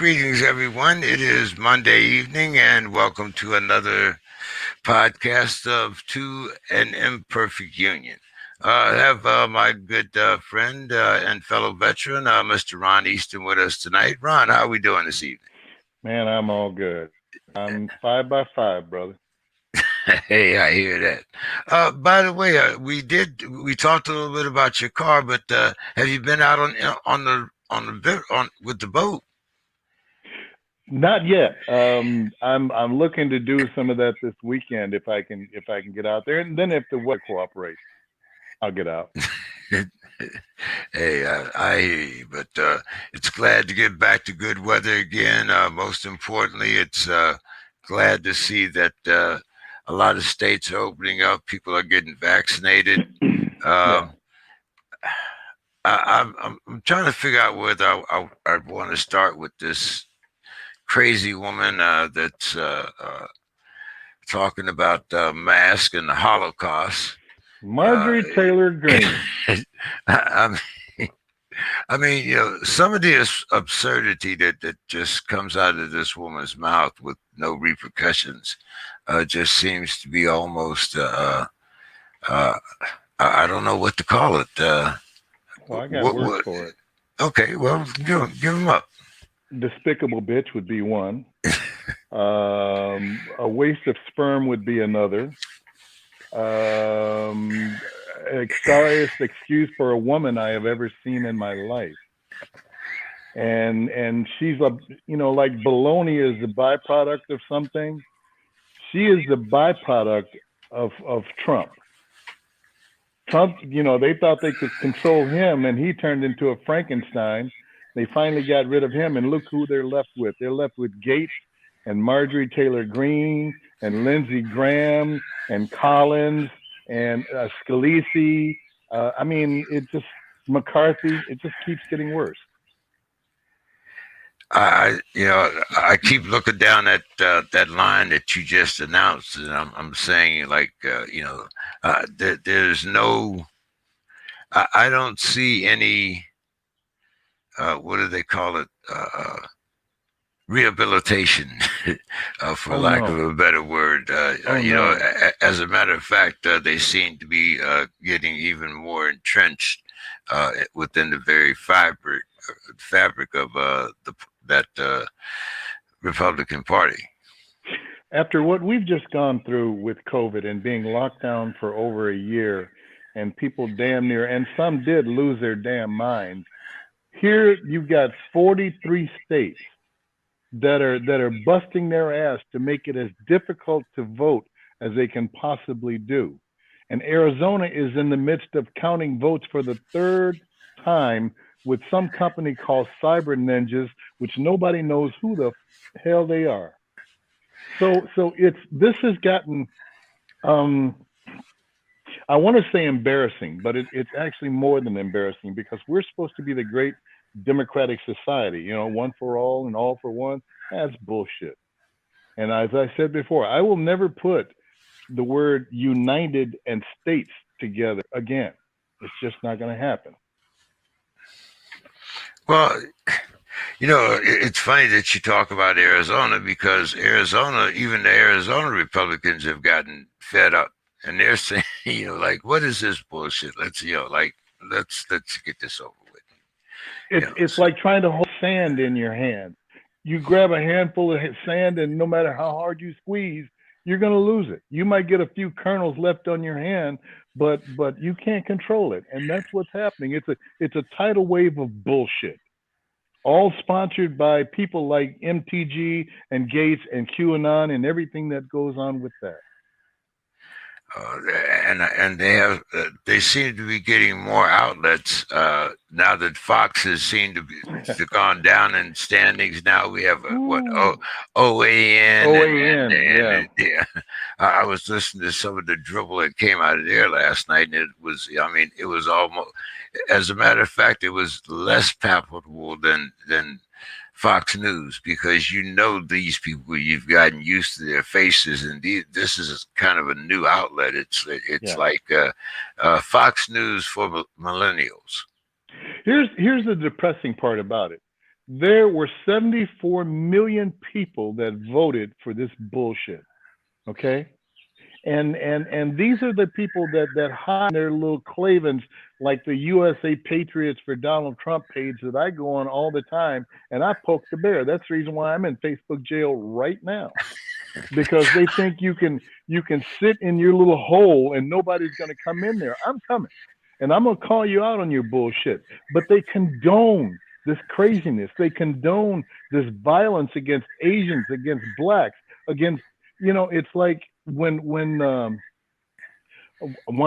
Greetings, everyone. It is Monday evening, and welcome to another podcast of an Imperfect Union. I have my good friend and fellow veteran, Mr. Ron Easton, with us tonight. Ron, how are we doing this evening? Man, I'm all good. I'm 5 by 5, brother. Hey, I hear that. By the way, we talked a little bit about your car, but have you been out on with the boat? Not yet. I'm looking to do some of that this weekend if I can get out there, and then if the weather cooperates, I'll get out. Hey, I hear you, but it's glad to get back to good weather again. Most importantly, it's glad to see that a lot of states are opening up. People are getting vaccinated. Yeah. Um, I'm trying to figure out whether I want to start with this crazy woman that's talking about mask and the Holocaust. Uh, Marjorie Taylor Greene. I, I mean, some of the absurdity that just comes out of this woman's mouth with no repercussions just seems to be almost, uh, I don't know what to call it. Well, I got words What? for it. Okay, well, give them up. Despicable bitch would be one. A waste of sperm would be another. Um, Sorriest excuse for a woman I have ever seen in my life. And she's like baloney is the byproduct of something. She is the byproduct of Trump. Trump, they thought they could control him, and he turned into a Frankenstein. They finally got rid of him, and look who they're left with. They're left with Gates and Marjorie Taylor Greene and Lindsey Graham and Collins and Scalise. I mean, it just McCarthy. It just keeps getting worse. I keep looking down at that line that you just announced, and I'm saying, like, there's no, I don't see any, what do they call it? Rehabilitation, for Oh lack of no! a better word. Oh no! As a matter of fact, they seem to be getting even more entrenched within the very fabric of that Republican Party. After what we've just gone through with COVID and being locked down for over a year, and people damn near, and some did lose their damn minds. Here you've got 43 states that are busting their ass to make it as difficult to vote as they can possibly do. And Arizona is in the midst of counting votes for the third time with some company called Cyber Ninjas, which nobody knows who the hell they are. So it's this has gotten um, I want to say embarrassing, but it's actually more than embarrassing because we're supposed to be the great democratic society, one for all and all for one. That's bullshit. And as I said before, I will never put the word united and states together again. It's just not going to happen. Well, it's funny that you talk about Arizona because even the Arizona Republicans have gotten fed up, and they're saying, like, what is this bullshit? Let's get this over with. It's like trying to hold sand in your hand. You grab a handful of sand, and no matter how hard you squeeze, you're going to lose it. You might get a few kernels left on your hand, but you can't control it, and that's what's happening. It's a tidal wave of bullshit, all sponsored by people like MTG and Gates and QAnon and everything that goes on with that. uh, and they seem to be getting more outlets now that Fox has seemed to gone down in standings. Now we have OAN OAN, yeah. yeah. I was listening to some of the dribble that came out of there last night, and it was almost, as a matter of fact, it was less palpable than Fox News because these people, you've gotten used to their faces, and this is kind of a new outlet. It's Yeah. like Fox News for millennials. Here's the depressing part about it. There were 74 million people that voted for this bullshit. Okay, and these are the people that hide their little clavens, like the USA Patriots for Donald Trump page that I go on all the time, and I poke the bear. That's the reason why I'm in Facebook jail right now, because they think you can sit in your little hole and nobody's going to come in there. I'm coming, and I'm going to call you out on your bullshit. But they condone this craziness. They condone this violence against Asians, against blacks, against, it's like when one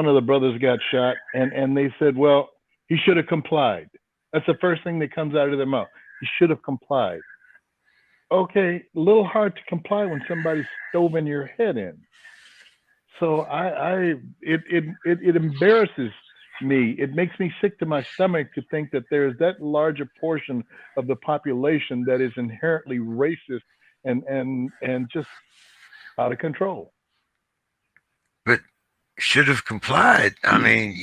of the brothers got shot, and they said, well, he should have complied. That's the first thing that comes out of their mouth. He should have complied. Okay, a little hard to comply when somebody's stoving your head in. So it embarrasses me. It makes me sick to my stomach to think that there's that larger portion of the population that is inherently racist and just out of control. But should have complied. I mean,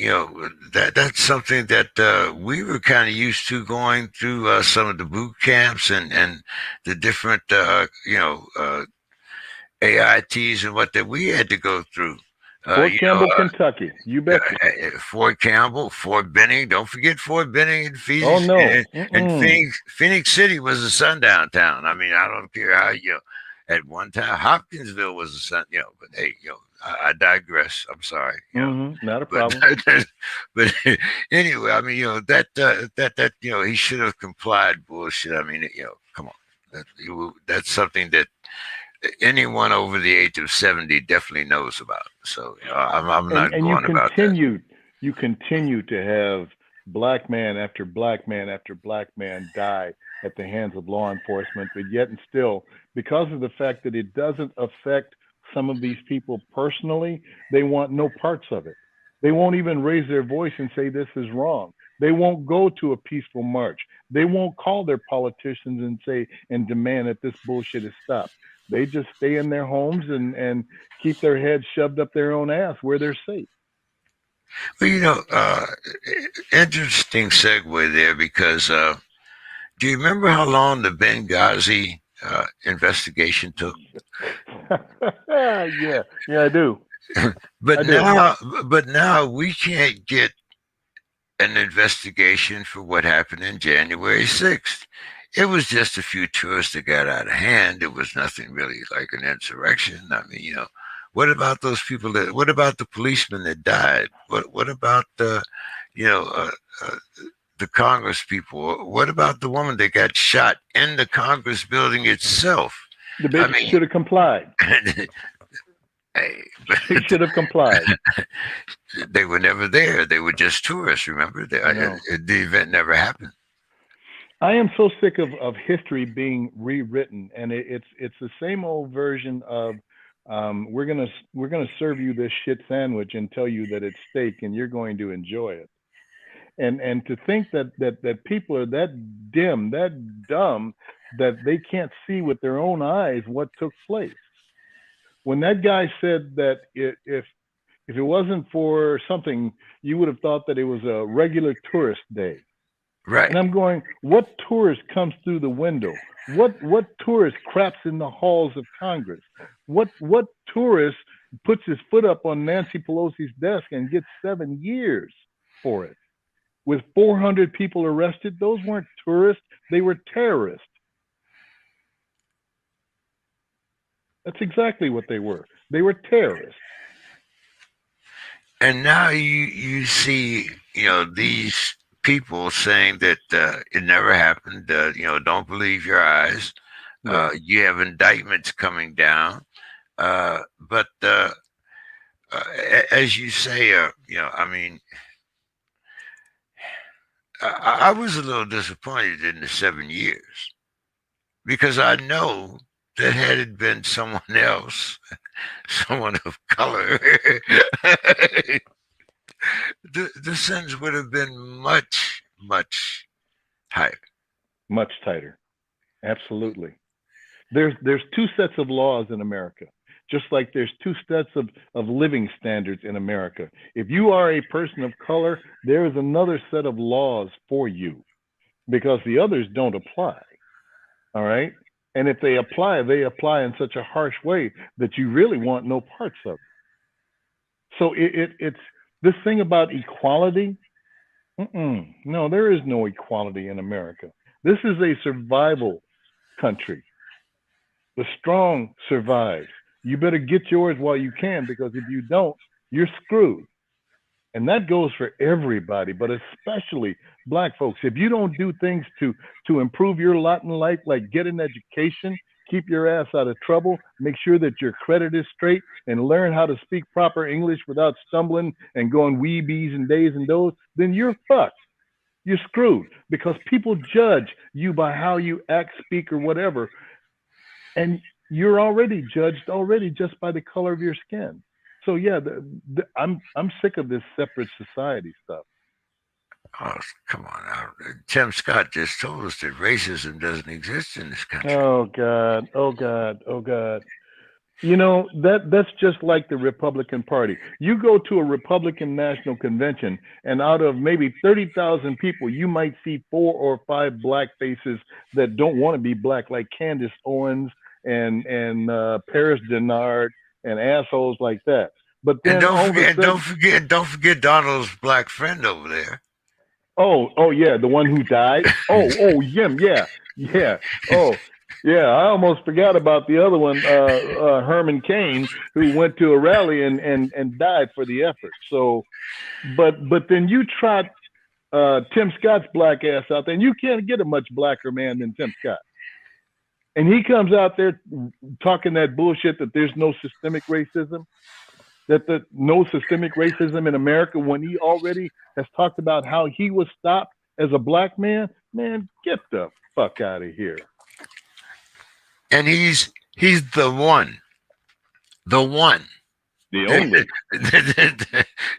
that's something that we were kind of used to going through some of the boot camps and the different AITs and what that we had to go through. Fort Campbell, Kentucky. You betcha. Fort Campbell, Fort Benning. Don't forget Fort Benning and Phoenix. Oh no. And Phoenix City was a sundown town. I mean, I don't care how at one time Hopkinsville was a sun. But hey, I digress. I'm sorry. Not a problem. But anyway, I mean, that he should have complied. Bullshit. I mean, come on. That's something that anyone over the age of 70 definitely knows about. So I'm not going about that. You continue to have black man after black man after black man die at the hands of law enforcement, but yet and still, because of the fact that it doesn't affect some of these people personally, they want no parts of it. They won't even raise their voice and say this is wrong. They won't go to a peaceful march. They won't call their politicians and say and demand that this bullshit is stopped. They just stay in their homes and keep their heads shoved up their own ass where they're safe. Well, interesting segue there, because do you remember how long the Benghazi investigation took? Yeah, I do. But now we can't get an investigation for what happened in January 6th. It was just a few tourists that got out of hand. It was nothing really like an insurrection. I mean, what about those people what about the policemen that died? What about the Congress people? What about the woman that got shot in the Congress building itself? The bitch should have complied. He should have complied. They were never there. They were just tourists, remember? The event never happened. I am so sick of history being rewritten, and it's the same old version of we're gonna serve you this shit sandwich and tell you that it's steak and you're going to enjoy it. And to think that people are that dim, that dumb, that they can't see with their own eyes what took place. When that guy said that if it wasn't for something, you would have thought that it was a regular tourist day. Right. And I'm going, what tourist comes through the window? What tourist craps in the halls of Congress? What tourist puts his foot up on Nancy Pelosi's desk and gets 7 years for it? With 400 people arrested, those weren't tourists, they were terrorists. That's exactly what they were. They were terrorists. And now you see, these people saying that it never happened. Don't believe your eyes. Right. You have indictments coming down. But as you say, I mean, I was a little disappointed in the 7 years, because I know that had it been someone else, someone of color, the sentence would have been much, much higher. Much tighter. Absolutely. There's two sets of laws in America, just like there's two sets of living standards in America. If you are a person of color, there is another set of laws for you, because the others don't apply. All right. And if they apply in such a harsh way that you really want no parts of it. So it's this thing about equality. No, there is no equality in America. This is a survival country. The strong survives. You better get yours while you can, because if you don't, you're screwed. And that goes for everybody, but especially black folks. If you don't do things to improve your lot in life, like get an education, keep your ass out of trouble, make sure that your credit is straight, and learn how to speak proper English without stumbling and going weebies and days and those, then you're fucked. You're screwed, because people judge you by how you act, speak, or whatever, and you're already judged already just by the color of your skin. So yeah, I'm sick of this separate society stuff. Oh, come on now. Tim Scott just told us that racism doesn't exist in this country. Oh God, oh God, oh God. You know, that's just like the Republican Party. You go to a Republican National Convention, and out of maybe 30,000 people, you might see 4 or 5 black faces that don't want to be black, like Candace Owens and Paris Denard and assholes like that. But And then don't all of a forget, don't sudden, forget, don't forget Donald's black friend over there. oh yeah, the one who died. Oh him, yeah, yeah. Oh yeah, I almost forgot about the other one, Herman Cain, who went to a rally and died for the effort. So, but then you trot Tim Scott's black ass out there, and you can't get a much blacker man than Tim Scott. And he comes out there talking that bullshit that there's no systemic racism, that the no systemic racism in America, when he already has talked about how he was stopped as a black man. Man, get the fuck out of here. And he's the one. The only.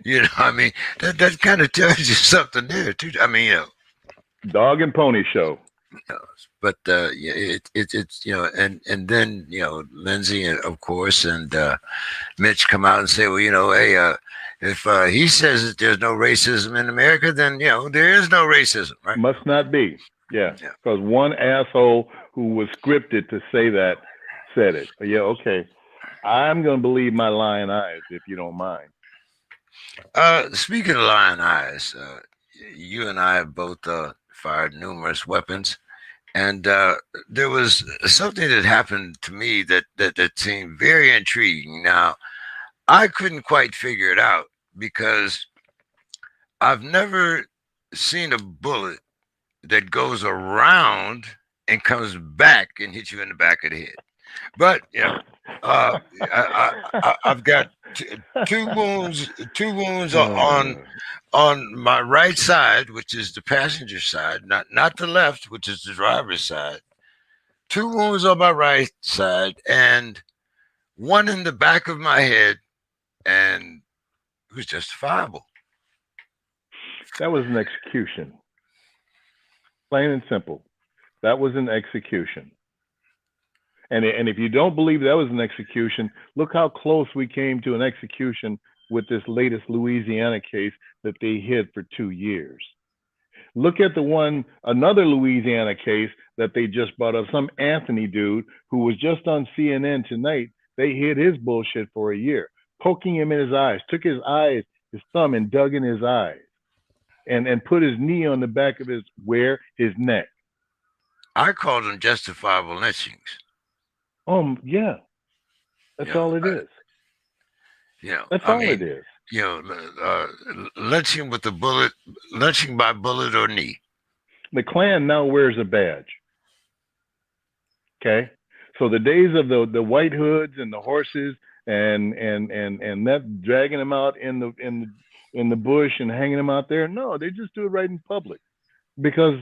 You know, I mean, that kind of tells you something there too. I mean, Dog and pony show. but yeah, it's and then Lindsay, and of course, and Mitch come out and say, well, hey, if he says that there's no racism in America, then there is no racism, right? Must not be. Yeah. Yeah. Because one asshole who was scripted to say that said it. But yeah, okay. I'm going to believe my lying eyes, if you don't mind. Speaking of lion eyes, you and I have both fired numerous weapons, and there was something that happened to me that seemed very intriguing. Now, I couldn't quite figure it out because I've never seen a bullet that goes around and comes back and hits you in the back of the head. But I've got two wounds. Two wounds on my right side, which is the passenger side, not the left, which is the driver's side. Two wounds on my right side, and one in the back of my head, and it was justifiable. That was an execution. Plain and simple. That was an execution. And if you don't believe that was an execution, look how close we came to an execution with this latest Louisiana case that they hid for 2 years. Look at another Louisiana case that they just brought up, some Anthony dude who was just on CNN tonight. They hid his bullshit for a year, poking him in his eyes, took his thumb and dug in his eyes, and put his knee on the back of his neck. I called them justifiable lynchings. Yeah, that's all it is. That's all it is. Lynching with a bullet, lynching by bullet or knee. The Klan now wears a badge. Okay, so the days of the white hoods and the horses and that dragging them out in the bush and hanging them out there, no, they just do it right in public because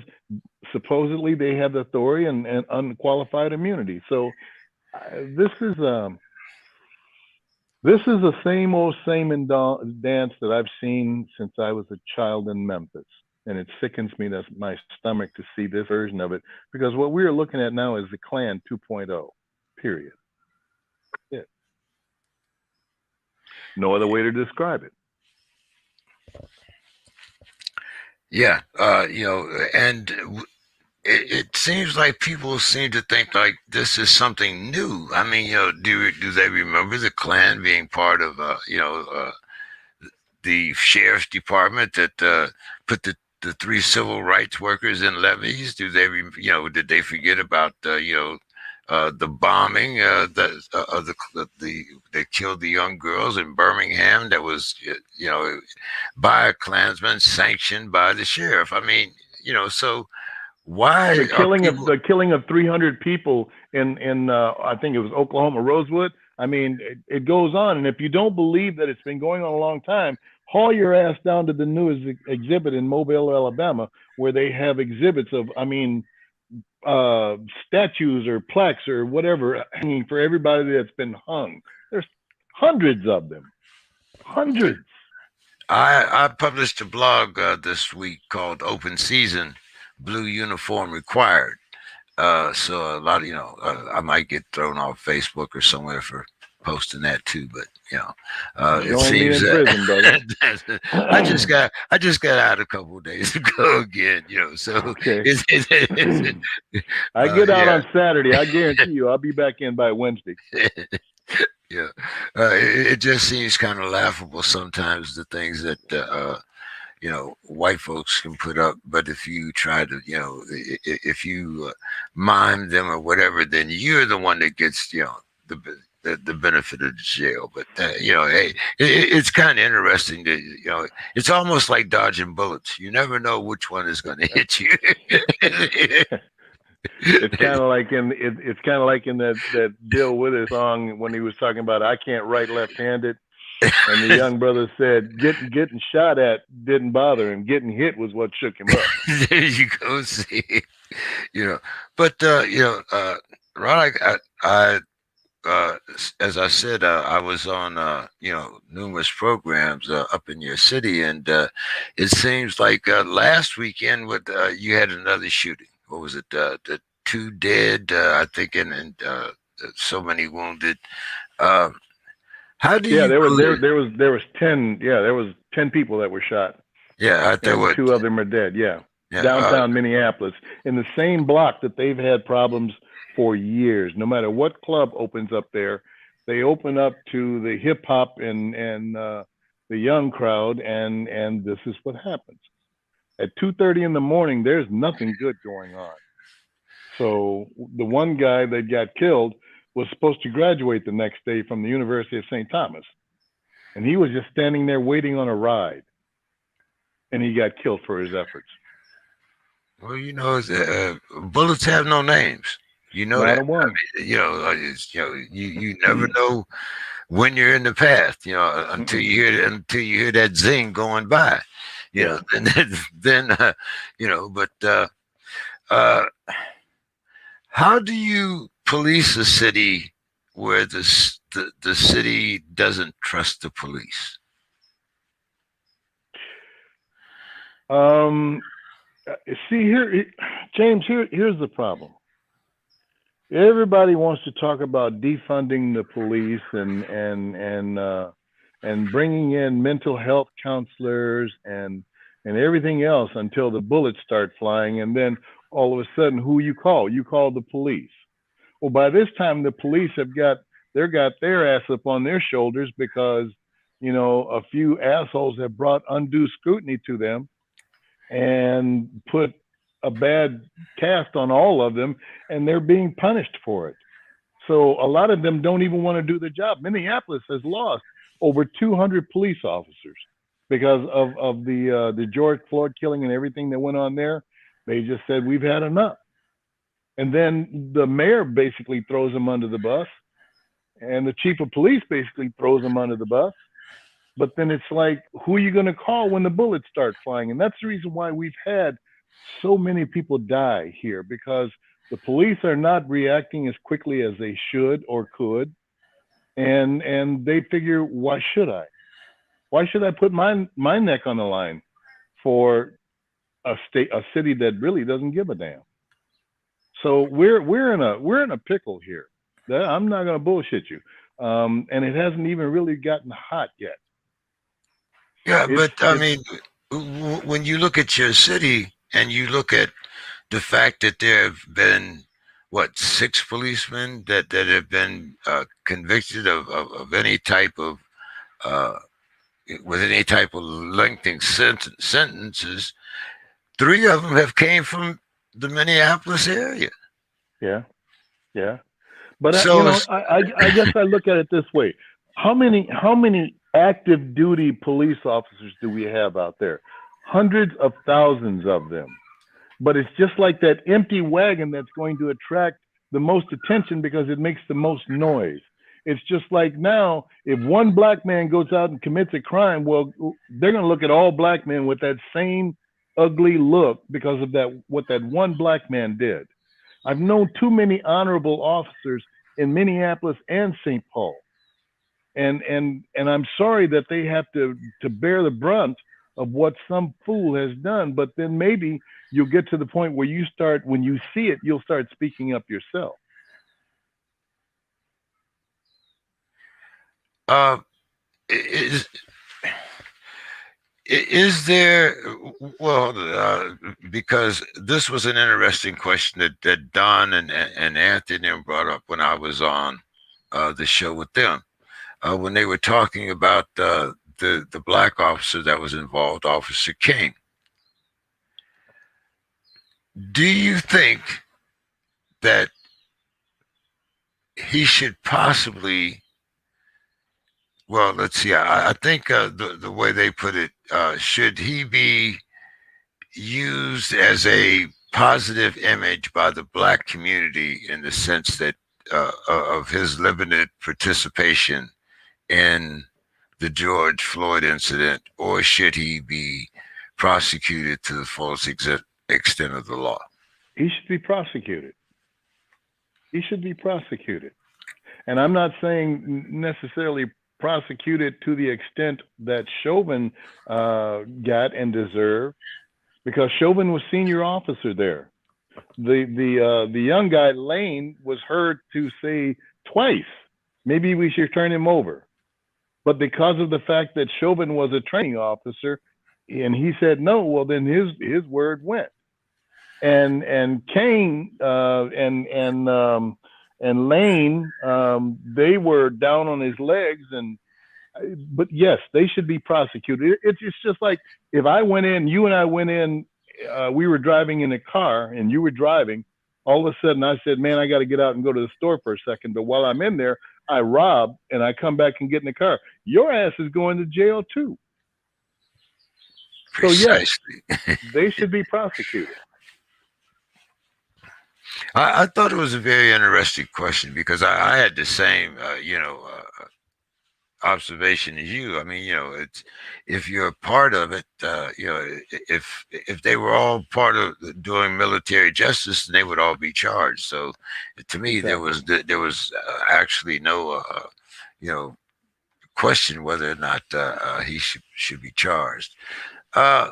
supposedly they have the authority and unqualified immunity. So this is the same old same and dance that I've seen since I was a child in Memphis. And it sickens me to my stomach to see this version of it, because what we are looking at now is the Klan 2.0, period. Yeah. No other way to describe it. Yeah, and it seems like people seem to think like this is something new. I mean, do they remember the Klan being part of the sheriff's department that put the three civil rights workers in levees? Do they, did they forget about the bombing of the that killed the young girls in Birmingham? That was by a Klansman, sanctioned by the sheriff. I mean, so why are people? The killing of 300 people in I think it was Oklahoma Rosewood. I mean, it goes on, and if you don't believe that it's been going on a long time, haul your ass down to the newest exhibit in Mobile, Alabama, where they have exhibits of, I mean, statues or plaques or whatever hanging for everybody that's been hung. There's hundreds of them, hundreds. I published a blog this week called "Open Season: Blue Uniform Required." So a lot of I might get thrown off Facebook or somewhere for posting that too, but it Join me seems in prison, brother. I just got out a couple of days ago again, so Okay. it's I get out yeah. on Saturday. I guarantee you, I'll be back in by Wednesday. Yeah, it just seems kind of laughable sometimes, the things that white folks can put up. But if you try to, if you mime them or whatever, then you're the one that gets, the benefit of the jail. But hey, it's kind of interesting that it's almost like dodging bullets. You never know which one is going to hit you. It's kind of like it's kind of like in that Bill Withers song when he was talking about I can't write left-handed, and the young brother said getting shot at didn't bother him. Getting hit was what shook him up. There you go. See, but Ron, as I said, I was on numerous programs up in your city, and it seems like last weekend with you had another shooting. What was it? The two dead, I think, and so many wounded. Um, how do Yeah, you believe? there was 10. Yeah, there was 10 people that were shot, Yeah, I think and what. two of them are dead. Yeah, Yeah, downtown Minneapolis, in the same block that they've had problems for years. No matter what club opens up there, they open up to the hip hop and the young crowd, and this is what happens at 2:30 in the morning. There's nothing good going on. So the one guy that got killed was supposed to graduate the next day from the University of St. Thomas, and he was just standing there waiting on a ride, and he got killed for his efforts. well, bullets have no names. You know Not that. a one. You never know when you're in the path. Until you hear that zing going by. Yeah. Then But uh, how do you police a city where the city doesn't trust the police? Um, See here, James. Here's the problem. Everybody wants to talk about defunding the police and bringing in mental health counselors and everything else until the bullets start flying, and then all of a sudden, who you call? You call the police. Well, by this time, the police got their ass up on their shoulders because a few assholes have brought undue scrutiny to them and put a bad cast on all of them, and they're being punished for it. So a lot of them don't even want to do the job. Minneapolis has lost over 200 police officers because of the George Floyd killing and everything that went on there. They just said we've had enough, and then the mayor basically throws them under the bus, and the chief of police basically throws them under the bus. But then it's like, who are you going to call when the bullets start flying? And that's the reason why we've had so many people die here, because the police are not reacting as quickly as they should or could, and they figure, why should I? Why should I put my neck on the line for a city that really doesn't give a damn? So we're in a pickle here. I'm not going to bullshit you, and it hasn't even really gotten hot yet. Yeah, It's but I it's mean, when you look at your city and you look at the fact that there have been what 6 policemen that have been convicted of any type of uh, with any type of lengthening sentences. 3 of them have came from the Minneapolis area. Yeah, yeah. But So it's I guess I look at it this way: how many active duty police officers do we have out there? Hundreds of thousands of them. But it's just like that empty wagon that's going to attract the most attention because it makes the most noise. It's just like now, if one black man goes out and commits a crime, well, they're going to look at all black men with that same ugly look because of that what that one black man did. I've known too many honorable officers in Minneapolis and St. Paul, and I'm sorry that they have to bear the brunt of what some fool has done. But then maybe you'll get to the point where you start, when you see it, you'll start speaking up yourself. uh, is is there well because this was an interesting question that Don and Anthony brought up when I was on the show with them when they were talking about the black officer that was involved, Officer King. Do you think that he should possibly? Well, let's see. I think the way they put it, should he be used as a positive image by the black community in the sense that of his limited participation in the George Floyd incident, or should he be prosecuted to the fullest extent of the law? He should be prosecuted. He should be prosecuted. And I'm not saying necessarily prosecuted to the extent that Chauvin got and deserved, because Chauvin was senior officer there. The young guy Lane was heard to say twice, maybe we should turn him over. But because of the fact that Chauvin was a training officer, and he said no, well then his word went. And Kane and Lane, they were down on his legs, and but yes, they should be prosecuted. It's just like if I went in, you and I went in, we were driving in a car, and you were driving. All of a sudden, I said, "Man, I got to get out and go to the store for a second." But while I'm in there, I rob, and I come back and get in the car. Your ass is going to jail too. Precisely. So yes, they should be prosecuted. I thought it was a very interesting question because I had the same, observation as you. I mean, it's if you're a part of it, if they were all part of doing military justice, then they would all be charged. So, to me, there was actually no, you know, question whether or not he should be charged. Uh,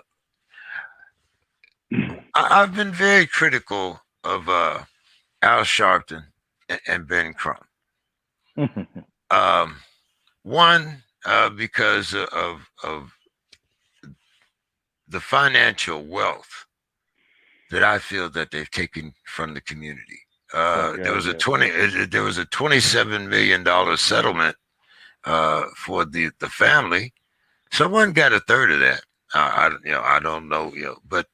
I've been very critical of Al Sharpton and Ben Crump. Um, One, because of the financial wealth that I feel that they've taken from the community. There was a $27 million settlement for the family. Someone got a third of that. I don't know, but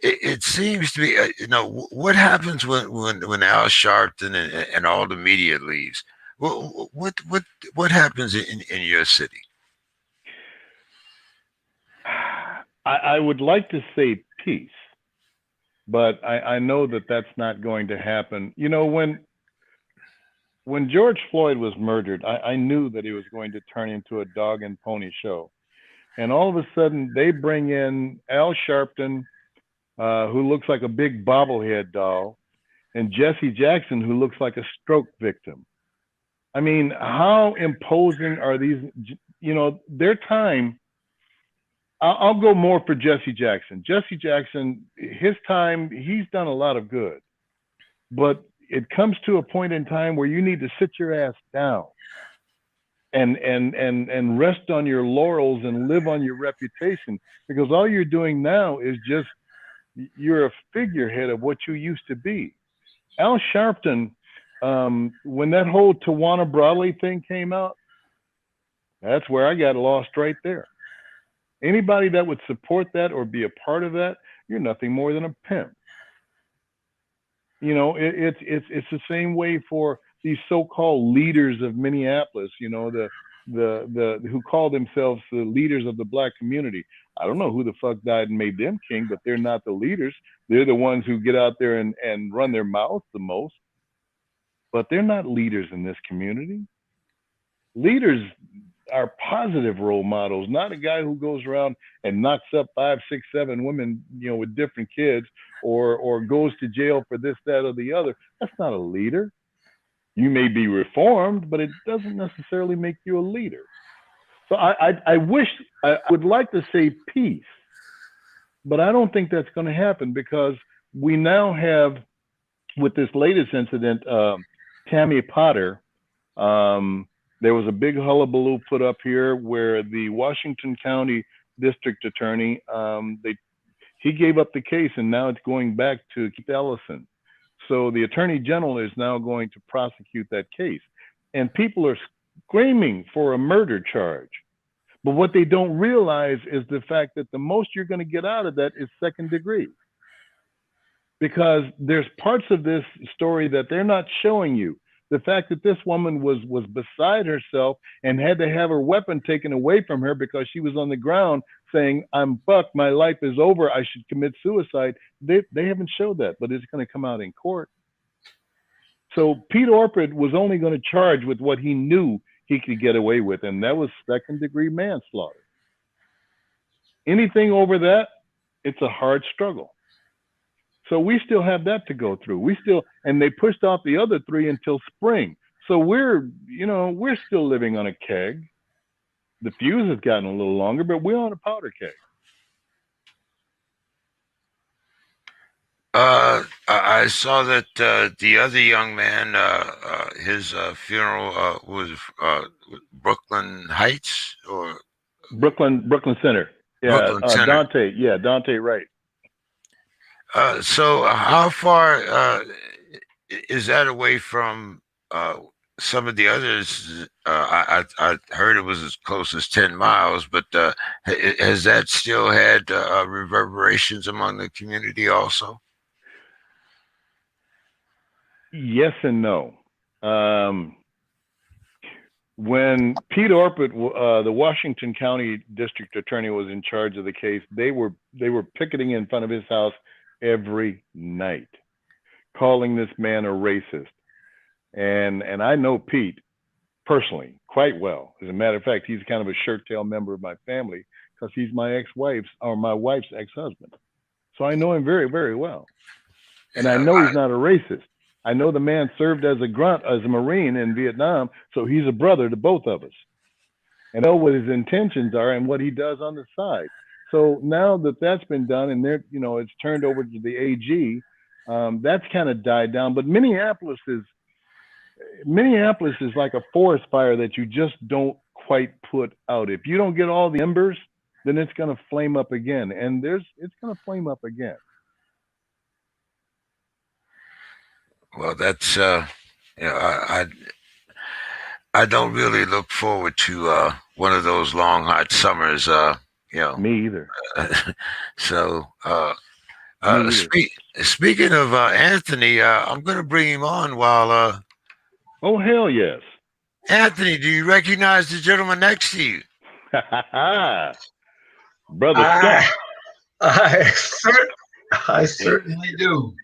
it seems to be, what happens when Al Sharpton and all the media leaves? What happens in your city? I would like to say peace, but I know that that's not going to happen. When George Floyd was murdered, I knew that he was going to turn into a dog and pony show. And all of a sudden, they bring in Al Sharpton, who looks like a big bobblehead doll, and Jesse Jackson, who looks like a stroke victim. I mean, how imposing are these? Their time. I'll go more for Jesse Jackson. Jesse Jackson, his time, he's done a lot of good, but it comes to a point in time where you need to sit your ass down and rest on your laurels and live on your reputation, because all you're doing now is just You're a figurehead of what you used to be. Al Sharpton, when that whole Tawana Brawley thing came out, that's where I got lost right there. Anybody that would support that or be a part of that, you're nothing more than a pimp. It's the same way for these so-called leaders of Minneapolis. The who call themselves the leaders of the black community. I don't know who the fuck died and made them king, but they're not the leaders. They're the ones who get out there and run their mouths the most. But they're not leaders in this community. Leaders are positive role models, not a guy who goes around and knocks up 5, 6, 7 women, with different kids, or goes to jail for this, that, or the other. That's not a leader. You may be reformed, but it doesn't necessarily make you a leader. So I would like to say peace, but I don't think that's going to happen, because we now have, with this latest incident, Tammy Potter, there was a big hullabaloo put up here where the Washington County District Attorney, he gave up the case, and now it's going back to Keith Ellison. So the Attorney General is now going to prosecute that case. And people are screaming for a murder charge. But what they don't realize is the fact that the most you're going to get out of that is second degree. Because there's parts of this story that they're not showing you. The fact that this woman was beside herself and had to have her weapon taken away from her because she was on the ground saying, "I'm fucked, my life is over, I should commit suicide." They haven't showed that, but it's going to come out in court. So Pete Orpid was only going to charge with what he knew he could get away with, and that was second-degree manslaughter. Anything over that, it's a hard struggle. So we still have that to go through. And they pushed off the other 3 until spring. So we're still living on a keg. The fuse has gotten a little longer, but we're on a powder keg. I saw that the other young man, his funeral was Brooklyn Heights or Brooklyn Center. Yeah, Brooklyn Center. Dante. Yeah, Dante Wright. So how far is that away from some of the others? I heard it was as close as 10 miles, but has that still had reverberations among the community also? Yes and no. When Pete Orpid, the Washington County District Attorney, was in charge of the case, they were picketing in front of his house every night, calling this man a racist. And I know Pete personally quite well. As a matter of fact, he's kind of a shirt tail member of my family because he's my wife's ex-husband. So I know him very, very well. And I know he's not a racist. I know the man served as a Marine in Vietnam, so he's a brother to both of us. And I know what his intentions are and what he does on the side. So now that that's been done and it's turned over to the AG, that's kind of died down. But Minneapolis is like a forest fire that you just don't quite put out. If you don't get all the embers, then it's going to flame up again, and it's going to flame up again. Well, that's I don't really look forward to one of those long hot summers. Me either. So speaking of Anthony, I'm going to bring him on while. Oh hell yes, Anthony! Do you recognize the gentleman next to you? Brother Scott. I certainly do.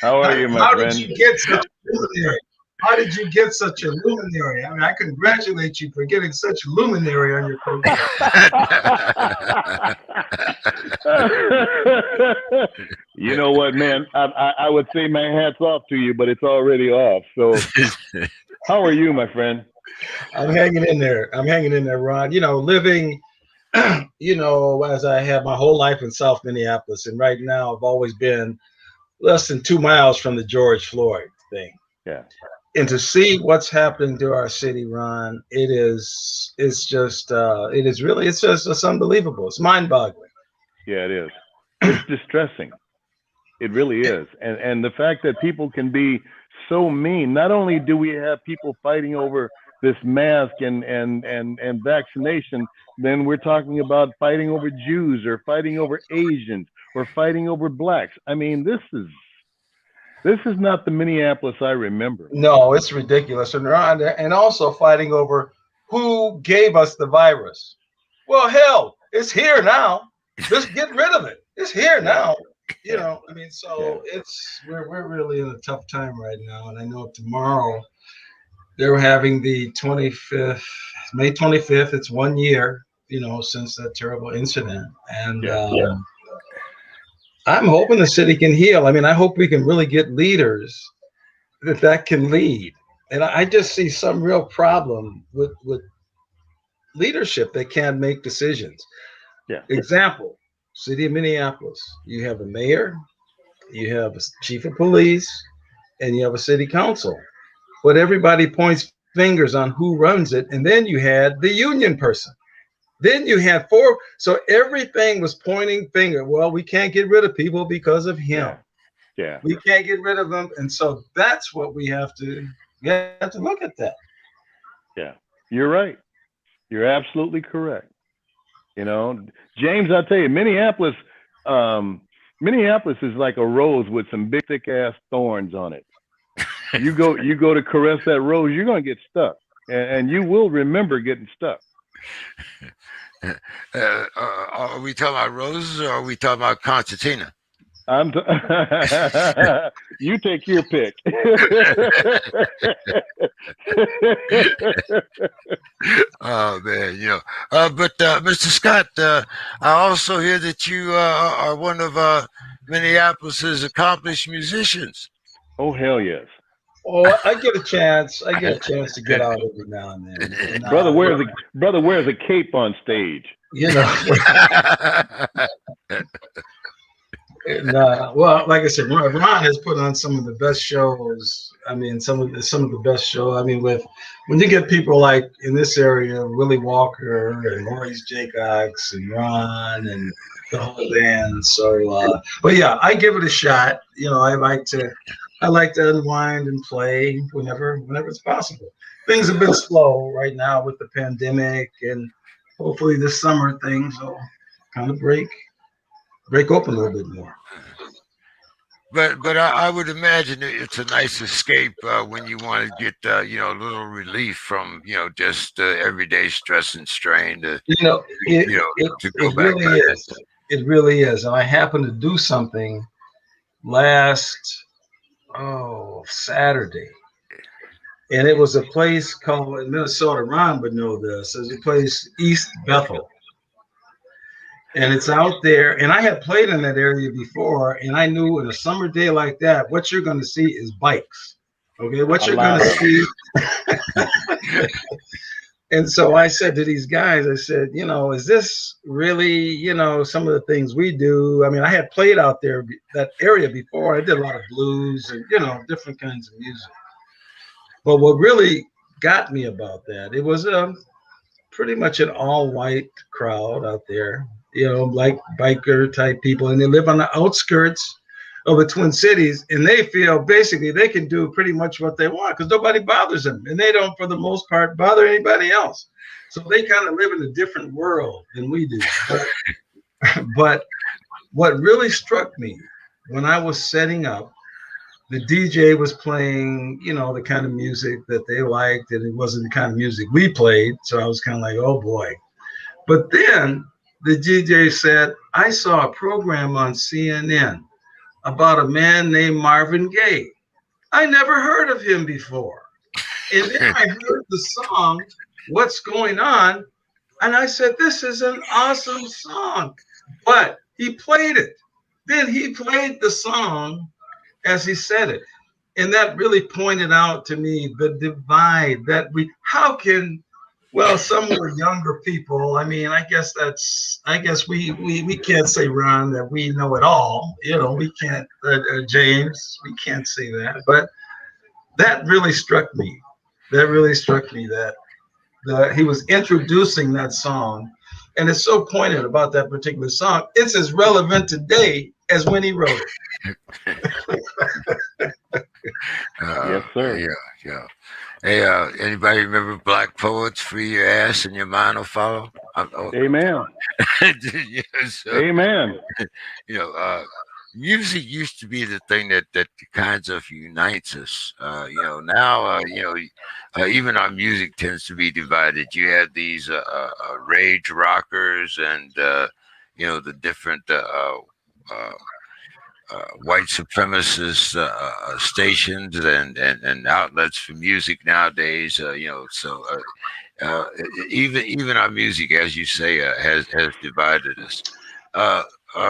How are you, my friend? How did you get such a luminary? How did you get such a luminary? I mean, I congratulate you for getting such a luminary on your program. You know what, man? I would say my hat's off to you, but it's already off. So how are you, my friend? I'm hanging in there. Ron. Living, as I have my whole life in South Minneapolis. And right now I've always been less than 2 miles from the George Floyd thing. Yeah. And to see what's happening to our city, Ron, it's just unbelievable. It's mind-boggling. Yeah, it is. It's distressing. It really is. And the fact that people can be so mean. Not only do we have people fighting over this mask and vaccination, then we're talking about fighting over Jews or fighting over Asians or fighting over blacks. I mean, this is not the Minneapolis I remember. No, it's ridiculous. And also fighting over who gave us the virus. Well, hell, it's here now. Just get rid of it. It's here now. You know, I mean, so we're really in a tough time right now. And I know tomorrow they're having the 25th, May 25th. It's 1 year, since that terrible incident. And I'm hoping the city can heal. I mean, I hope we can really get leaders that can lead. And I just see some real problem with leadership that can't make decisions. Yeah. Example, city of Minneapolis. You have a mayor, you have a chief of police, and you have a city council. But everybody points fingers on who runs it. And then you had the union person. Then you had four. So everything was pointing finger. Well, we can't get rid of people because of him. Yeah. We can't get rid of them. And so that's what we have to look at that. Yeah. You're right. You're absolutely correct. James, I'll tell you, Minneapolis is like a rose with some big thick ass thorns on it. You go to caress that rose, you're gonna get stuck, and you will remember getting stuck. Are we talking about roses or are we talking about concertina? You take your pick. Oh man, but Mr. Scott, I also hear that you are one of Minneapolis's accomplished musicians. Oh hell yes. Oh, I get a chance. I get a chance to get out every now and then. And, brother wears a cape on stage. And, well, like I said, Ron has put on some of the best shows. I mean, some of the best shows. I mean, when you get people like in this area, Willie Walker and Maurice Jacobs and Ron and the whole band. So, but yeah, I give it a shot. I like to unwind and play whenever it's possible. Things have been slow right now with the pandemic, and hopefully this summer things will kind of break open a little bit more. But I would imagine it's a nice escape when you want to get a little relief from just everyday stress and strain to go back. Really is. It really is. And I happened to do something last Saturday, and it was a place called in Minnesota. Ron would know this. There's a place East Bethel. And it's out there, and I had played in that area before, and I knew in a summer day like that, what you're going to see is bikes. Okay, what you're going to see. And so I said to these guys, I said, is this really, some of the things we do? I mean, I had played out there, that area before. I did a lot of blues and, different kinds of music. But what really got me about that, it was pretty much an all-white crowd out there. Like biker type people, and they live on the outskirts of the Twin Cities, and they feel basically they can do pretty much what they want because nobody bothers them, and they don't, for the most part, bother anybody else. So they kind of live in a different world than we do. But what really struck me when I was setting up, the DJ was playing, the kind of music that they liked, and it wasn't the kind of music we played. So I was kind of like, oh boy. But then the DJ said, I saw a program on CNN about a man named Marvin Gaye. I never heard of him before. And then I heard the song, What's Going On? And I said, this is an awesome song. But he played it. Then he played the song as he said it. And that really pointed out to me the divide that some were younger people. I mean, I guess we can't say, Ron, that we know it all. We can't, James, we can't say that. But that really struck me. That he was introducing that song And it's so poignant about that particular song. It's as relevant today as when he wrote it. Yes, sir. Yeah, yeah. Hey, anybody remember Black Poets? Free your ass and your mind will follow. Amen. Yeah, so, Amen. you know, music used to be the thing that kinds of unites us. Now, even our music tends to be divided. You have these rage rockers and the different white supremacist stations and outlets for music nowadays. Even our music, as you say, has divided us. Uh,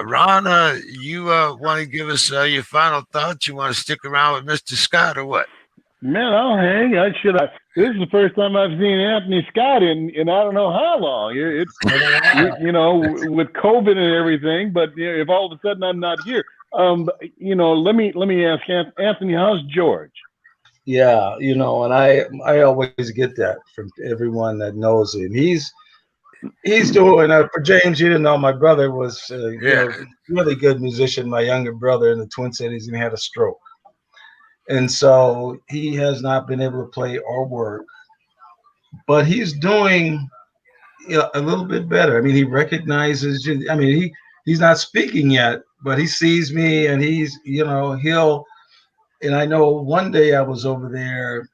Ron, you want to give us your final thoughts? You want to stick around with Mr. Scott or what? Man, I'll hang. This is the first time I've seen Anthony Scott in I don't know how long. With COVID and everything. But if all of a sudden I'm not here, let me ask Anthony, how's George? Yeah, and I always get that from everyone that knows him. He's doing for James. You didn't know my brother was Yeah. really good musician. My younger brother in the Twin Cities, and he had a stroke, and so he has not been able to play or work. But he's doing a little bit better. I mean, he recognizes. I mean, he's not speaking yet, but he sees me, and he'll. And I know one day I was over there,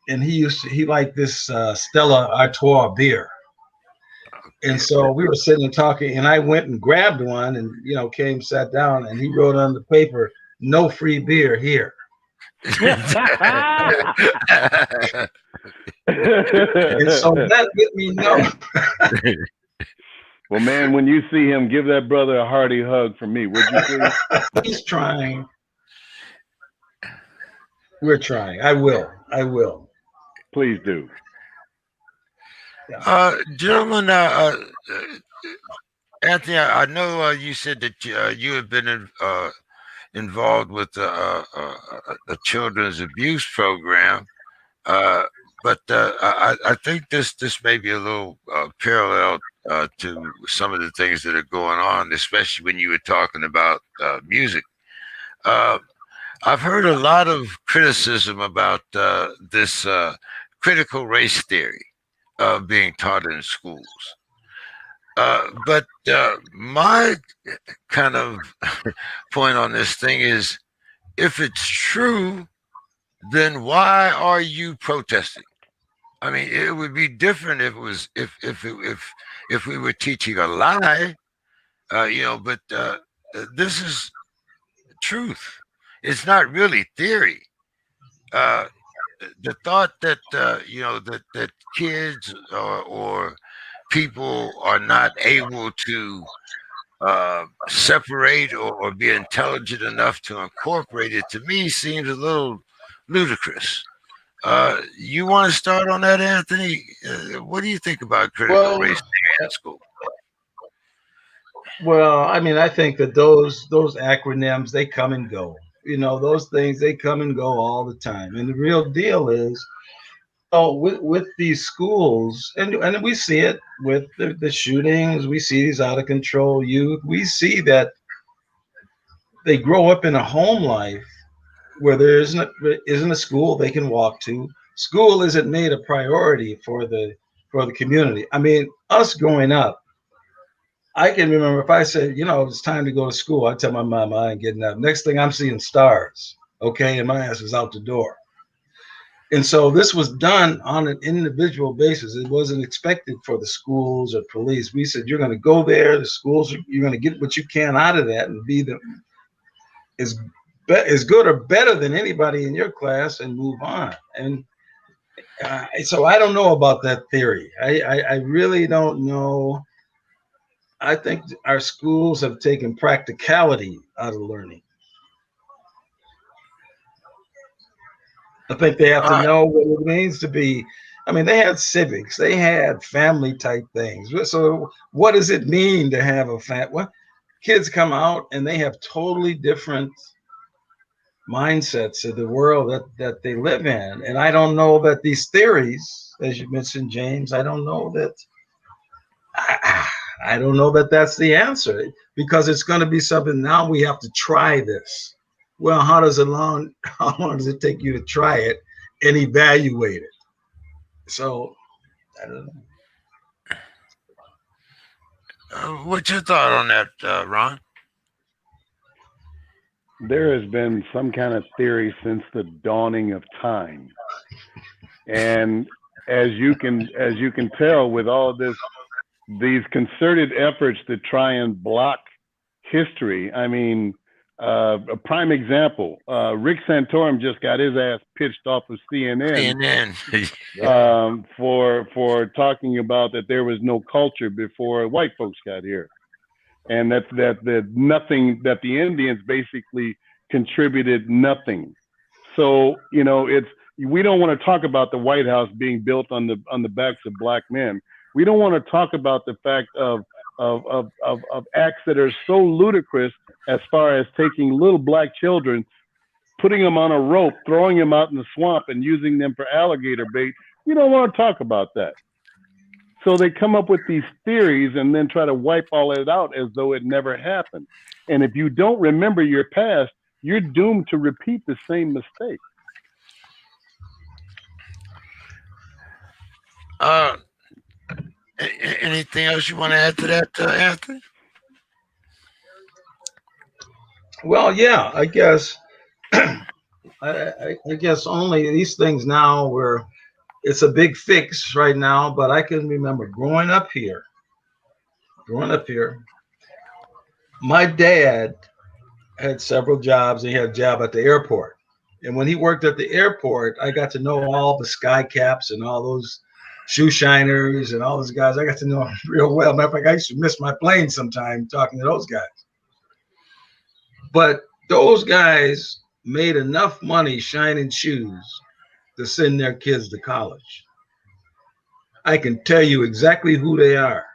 and he liked this Stella Artois beer. And Yeah. so we were sitting and talking, and I went and grabbed one and, came, sat down, and he wrote on the paper, "No free beer here." And so that let me know. Well, man, when you see him, give that brother a hearty hug from me, would you please? He's trying. We're trying. I will. Please do. Gentlemen, Anthony, I know you said that you have been involved with the children's abuse program, but I think this may be a little parallel to some of the things that are going on, especially when you were talking about music. I've heard a lot of criticism about this critical race theory being taught in schools. But my kind of point on this thing is, if it's true, then why are you protesting? I mean, it would be different if it was if we were teaching a lie, But this is truth. It's not really theory. Uh, the thought that that kids or people are not able to separate or be intelligent enough to incorporate it, to me seems a little ludicrous. You want to start on that, Anthony? What do you think about critical race theory in school? Well, I mean, I think that those acronyms, they come and go. Those things, they come and go all the time. And the real deal is, with these schools, and we see it with the shootings, we see these out of control youth. We see that they grow up in a home life where there isn't a school they can walk to. School isn't made a priority for the community. I mean, us growing up, I can remember if I said, it's time to go to school, I tell my mom I ain't getting up. Next thing I'm seeing stars, okay, and my ass is out the door. And so this was done on an individual basis. It wasn't expected for the schools or police. We said, you're going to go there, the schools, you're going to get what you can out of that and be as good or better than anybody in your class and move on. And so I don't know about that theory. I really don't know. I think our schools have taken practicality out of learning. I think they have to know what it means to be. I mean, they had civics, they had family type things. So, what does it mean to have a Well, kids come out and they have totally different mindsets of the world that they live in. And I don't know that these theories, as you mentioned, James, I don't know that. I don't know that that's the answer, because it's going to be something now we have to try this. Well, how long does it take you to try it and evaluate it? So I don't know. What's your thought on that, Ron? There has been some kind of theory since the dawning of time, and as you can tell, with all of these concerted efforts to try and block history. I mean, a prime example: Rick Santorum just got his ass pitched off of CNN CNN. for talking about that there was no culture before white folks got here, and that nothing, that the Indians basically contributed nothing. So it's, we don't want to talk about the White House being built on the backs of black men. We don't want to talk about the fact of acts that are so ludicrous, as far as taking little black children, putting them on a rope, throwing them out in the swamp, and using them for alligator bait. We don't want to talk about that. So they come up with these theories and then try to wipe all of it out as though it never happened. And if you don't remember your past, you're doomed to repeat the same mistake. Uh, Anything else you want to add to that, Anthony? Well, yeah, I guess I guess only these things now where it's a big fix right now. But I can remember growing up here, my dad had several jobs. He had a job at the airport. And when he worked at the airport, I got to know all the sky caps and all those shoe shiners and all those guys. I got to know them real well. Matter of fact, I used to miss my plane sometime talking to those guys. But those guys made enough money shining shoes to send their kids to college. I can tell you exactly who they are.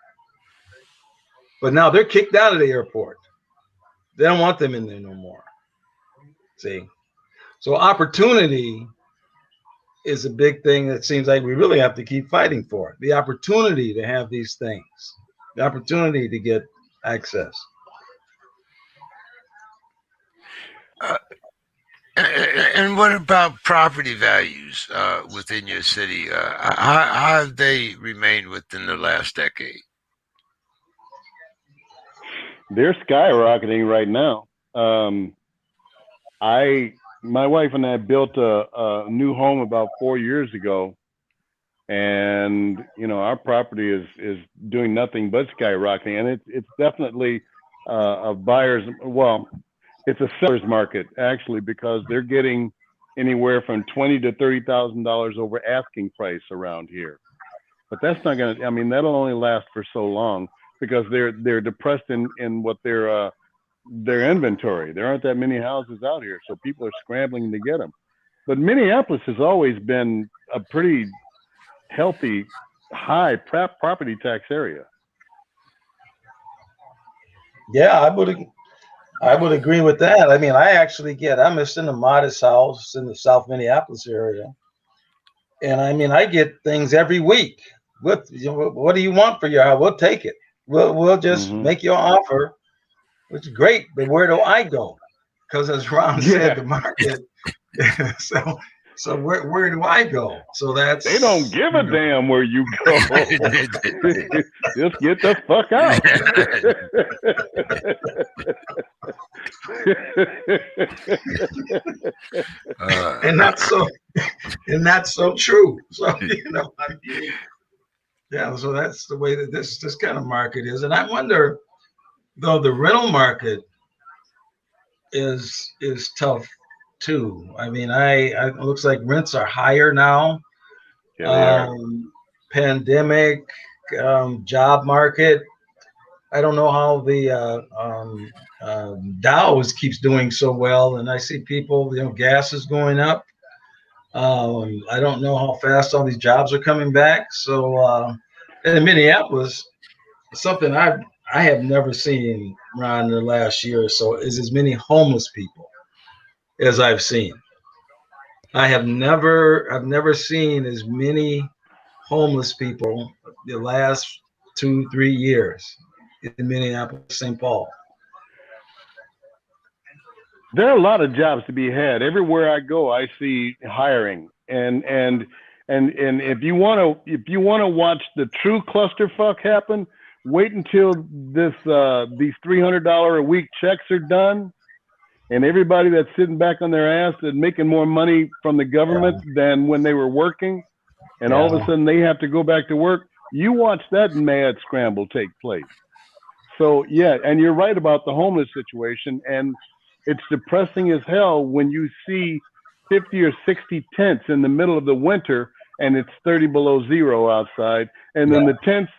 But now they're kicked out of the airport. They don't want them in there no more. See? So opportunity is a big thing that seems like we really have to keep fighting for. The opportunity to have these things, the opportunity to get access. Uh, and what about property values within your city? How have they remained within the last decade? They're skyrocketing right now. My wife and I built a new home about 4 years ago, and our property is doing nothing but skyrocketing, and it's definitely a buyer's, well, it's a seller's market actually, because they're getting anywhere from $20,000 to $30,000 over asking price around here. But that's not gonna. I mean, that'll only last for so long, because they're depressed in what their inventory. There aren't that many houses out here, so people are scrambling to get them. But Minneapolis has always been a pretty healthy, high property tax area. Yeah, I would agree with that. I mean, I'm just in a modest house in the South Minneapolis area. And I mean, I get things every week. What do you want for your house? We'll take it. We'll just make your offer, which is great. But where do I go? Because as Ron said, the market. So where do I go? So that's, they don't give a damn where you go. Just get the fuck out. and that's so true. So I mean, yeah. So that's the way that this kind of market is. And I wonder, though, the rental market is tough too. I mean, it looks like rents are higher now. Yeah, they are. Pandemic, job market. I don't know how the Dow keeps doing so well, and I see people, gas is going up. I don't know how fast all these jobs are coming back. So in Minneapolis, something I have never seen, Ron, in the last year or so is as many homeless people as I've seen. I've never seen as many homeless people the last 2-3 years. in Minneapolis, St. Paul? There are a lot of jobs to be had. Everywhere I go, I see hiring, and if you want to watch the true clusterfuck happen, wait until these $300 a week checks are done, and everybody that's sitting back on their ass and making more money from the government than when they were working, and all of a sudden they have to go back to work. You watch that mad scramble take place. So yeah, and you're right about the homeless situation, and it's depressing as hell when you see 50 or 60 tents in the middle of the winter and it's 30 below zero outside, and then the tents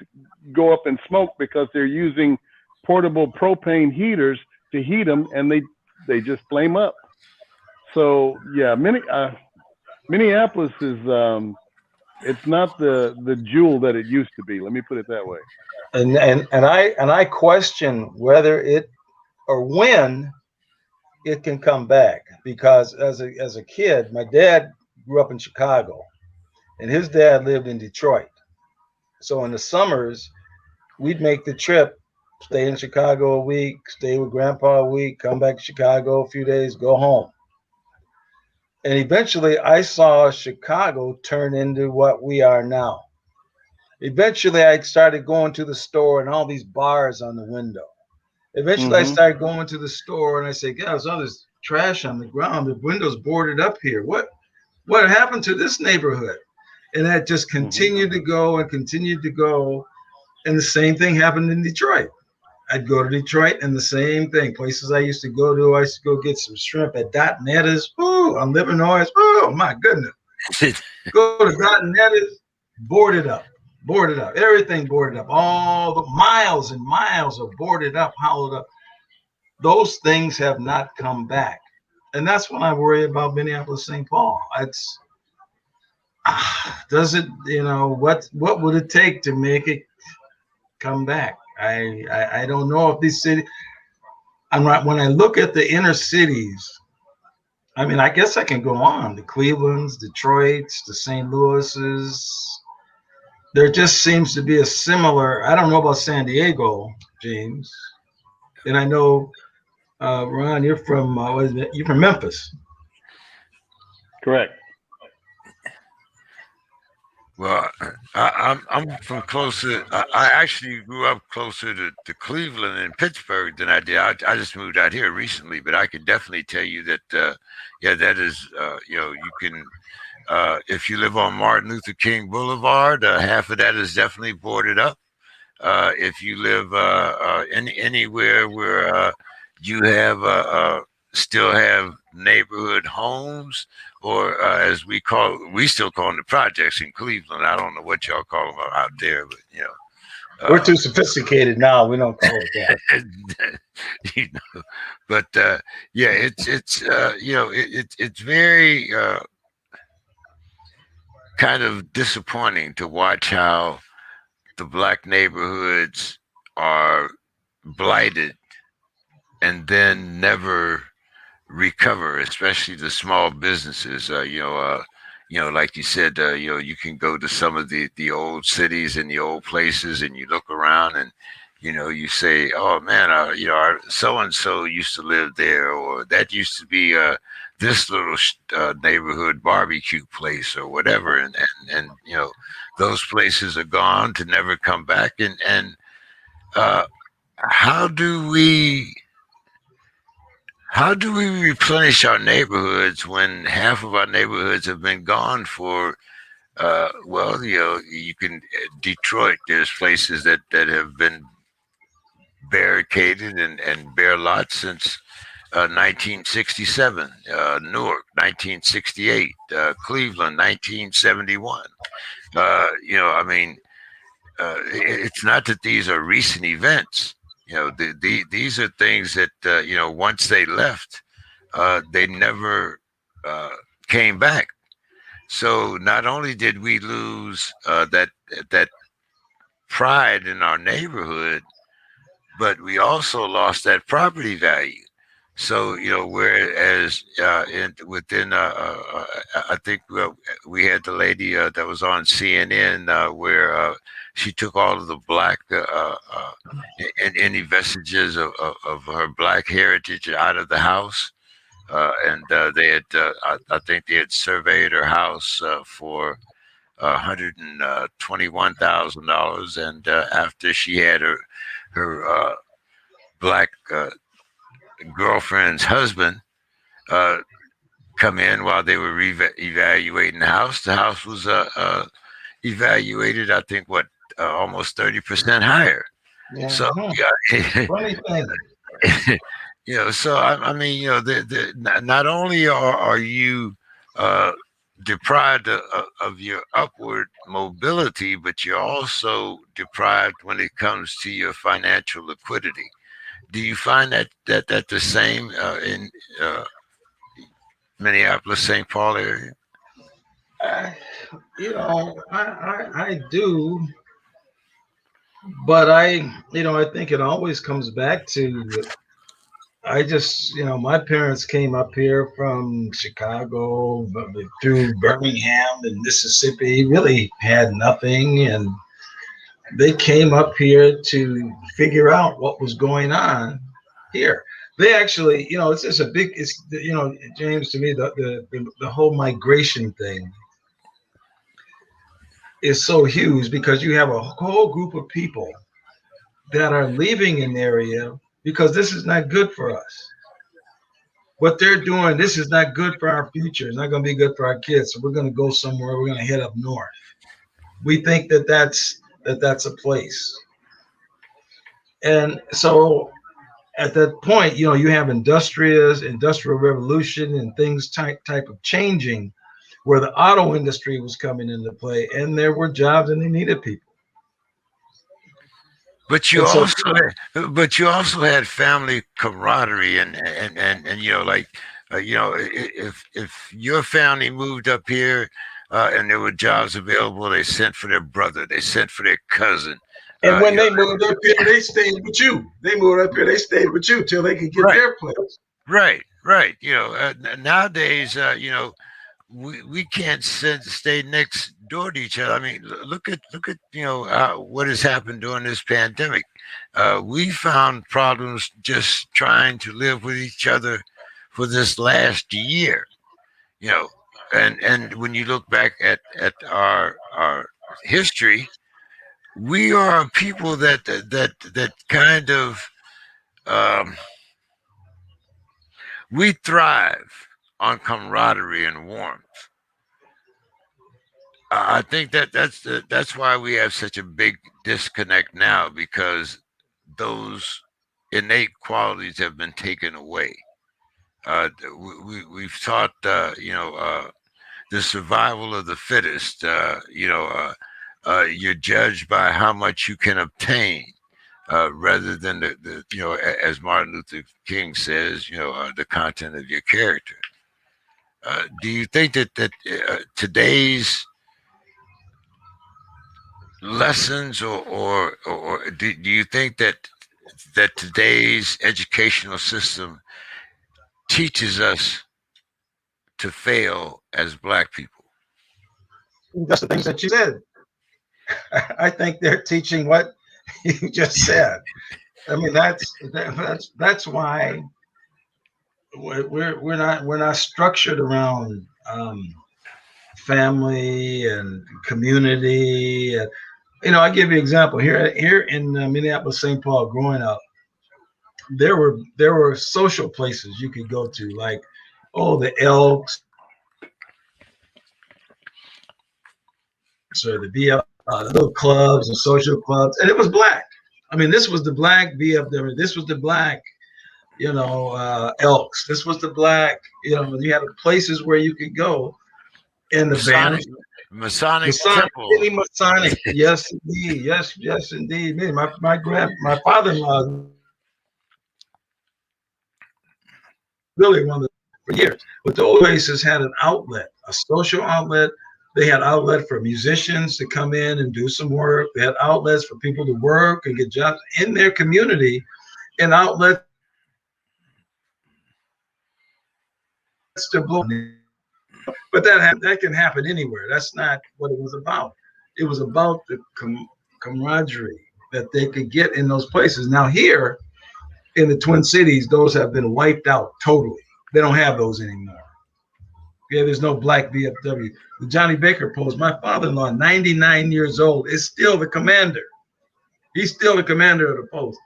go up in smoke because they're using portable propane heaters to heat them, and they just flame up. So yeah, Minneapolis is it's not the jewel that it used to be. Let me put it that way. And I question whether it or when it can come back, because as a kid, my dad grew up in Chicago, and his dad lived in Detroit. So in the summers, we'd make the trip, stay in Chicago a week, stay with Grandpa a week, come back to Chicago a few days, go home. And eventually, I saw Chicago turn into what we are now. Eventually, I started going to the store and all these bars on the window. Eventually, I started going to the store and I said, "God, there's all this trash on the ground. The windows boarded up here. What happened to this neighborhood?" And that just continued to go and continued to go. And the same thing happened in Detroit. I'd go to Detroit and the same thing. Places I used to go to, I used to go get some shrimp at Dot Netta's. Ooh, on Livernois. Oh, my goodness. Go to Dot Netta's, boarded up. Boarded up. Everything boarded up. All the miles and miles of boarded up, hollowed up. Those things have not come back. And that's when I worry about Minneapolis, St. Paul. It's does it, what would it take to make it come back? I don't know if these cities, when I look at the inner cities, I mean, I guess I can go on. The Clevelands, Detroits, the St. Louis's. There just seems to be a similar, I don't know about San Diego, James. And I know, Ron, you're from, you're from Memphis. Correct. Well, I'm from closer. I actually grew up closer to Cleveland and Pittsburgh than I did. I just moved out here recently, but I can definitely tell you that yeah, that is you can if you live on Martin Luther King Boulevard, half of that is definitely boarded up. If you live anywhere where you have still have neighborhood homes, or as we still call them the projects in Cleveland. I don't know what y'all call them out there, but we're too sophisticated now. We don't call it that. But yeah, it's very kind of disappointing to watch how the black neighborhoods are blighted and then never recover, especially the small businesses. Like you said, you can go to some of the old cities and the old places, and you look around, and you say, "Oh man, our so and so used to live there, or that used to be this little neighborhood barbecue place, or whatever," and those places are gone to never come back. And how do we? How do we replenish our neighborhoods when half of our neighborhoods have been gone for, you can, Detroit, there's places that have been barricaded and bare lots since 1967, Newark, 1968, Cleveland, 1971. It's not that these are recent events. These are things that once they left, they never came back. So not only did we lose that pride in our neighborhood, but we also lost that property value. So whereas I think we had the lady that was on CNN where she took all of the black and any vestiges of her black heritage out of the house, and they had I think they had surveyed her house for $121,000, and after she had her black girlfriend's husband uh, come in while they were evaluating the house was evaluated, I think, what almost 30% higher. Yeah. So yeah, Funny thing. so I mean, not only are you uh, deprived of your upward mobility, but you're also deprived when it comes to your financial liquidity. Do you find that the same in uh, Minneapolis, St. Paul area? I, I do, but I think it always comes back to I just, my parents came up here from Chicago through Birmingham and Mississippi, really had nothing. And they came up here to figure out what was going on here. They actually, it's just a big, James, to me, the whole migration thing is so huge because you have a whole group of people that are leaving an area because this is not good for us. What they're doing, this is not good for our future. It's not going to be good for our kids. So we're going to go somewhere. We're going to head up north. We think that's a place. And so at that point, you have industrial revolution and things type of changing where the auto industry was coming into play and there were jobs and they needed people. But you And so also had family camaraderie and like if your family moved up here and there were jobs available, they sent for their brother, they sent for their cousin. and when they moved up here, they stayed with you. They moved up here, they stayed with you till they could get Right. their place. Right. Nowadays, we can't stay next door to each other. I mean, look at what has happened during this pandemic. We found problems just trying to live with each other for this last year. You know, and when you look back at our history, we are people that kind of um, we thrive on camaraderie and warmth. I think that's why we have such a big disconnect now because those innate qualities have been taken away. We've taught the survival of the fittest. You're judged by how much you can obtain. Rather than as Martin Luther King says, the content of your character. Do you think that today's lessons, or do you think that today's educational system teaches us to fail as Black people? That's the things that you said. I think they're teaching what you just said. I mean, that's why we're not structured around family and community. And, I give you an example here in Minneapolis, St. Paul. Growing up, there were social places you could go to, like the Elks or the BF, little clubs and social clubs, and it was Black. I mean, this was the Black VFW. This was the Black, Elks. This was the Black. You had places where you could go, and the band. Masonic temple. Masonic. Yes, indeed. Yes, indeed. Me, my father-in-law really wanted for years. But those places had an outlet, a social outlet. They had outlet for musicians to come in and do some work. They had outlets for people to work and get jobs in their community, and outlets to blow. But that can happen anywhere. That's not what it was about. It was about the camaraderie that they could get in those places. Now here in the Twin Cities, those have been wiped out totally. They don't have those anymore. Yeah, there's no black VFW. The Johnny Baker Post, my father-in-law, 99 years old, is still the commander. He's still the commander of the post.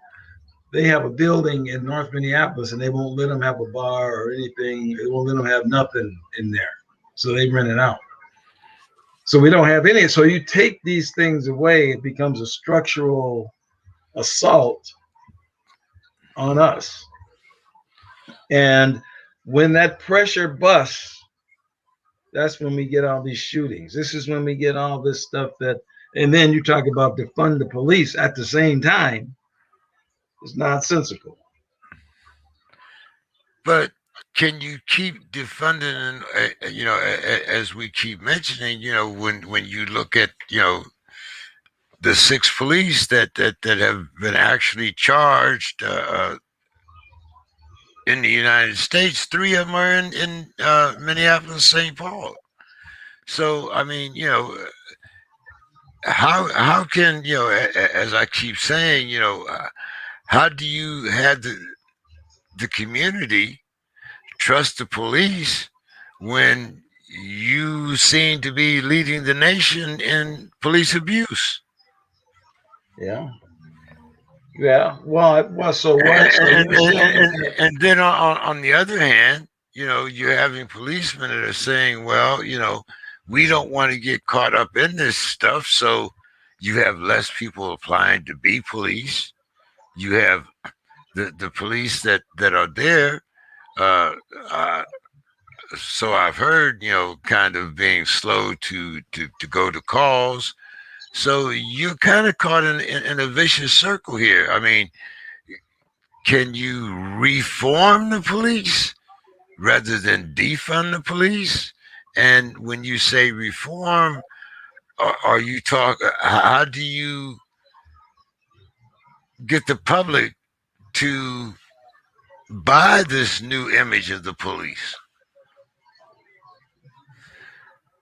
They have a building in North Minneapolis, and they won't let them have a bar or anything. They won't let them have nothing in there. So they rent it out. So we don't have any. So you take these things away, it becomes a structural assault on us. And when that pressure busts, that's when we get all these shootings. This is when we get all this stuff that, and then you talk about defund the police at the same time. It's nonsensical. But can you keep defunding, as we keep mentioning, when you look at, the 6 police that have been actually charged in the United States, 3 of them are in Minneapolis, St. Paul. So, I mean, how can, as I keep saying, how do you have the community trust the police when you seem to be leading the nation in police abuse? Yeah. Yeah. Well. So what? And then on the other hand, you're having policemen that are saying, well, we don't want to get caught up in this stuff, so you have less people applying to be police. You have the police that are there. So I've heard, kind of being slow to go to calls. So you're kind of caught in a vicious circle here. I mean, can you reform the police rather than defund the police? And when you say reform, are you talking? How do you get the public to buy this new image of the police?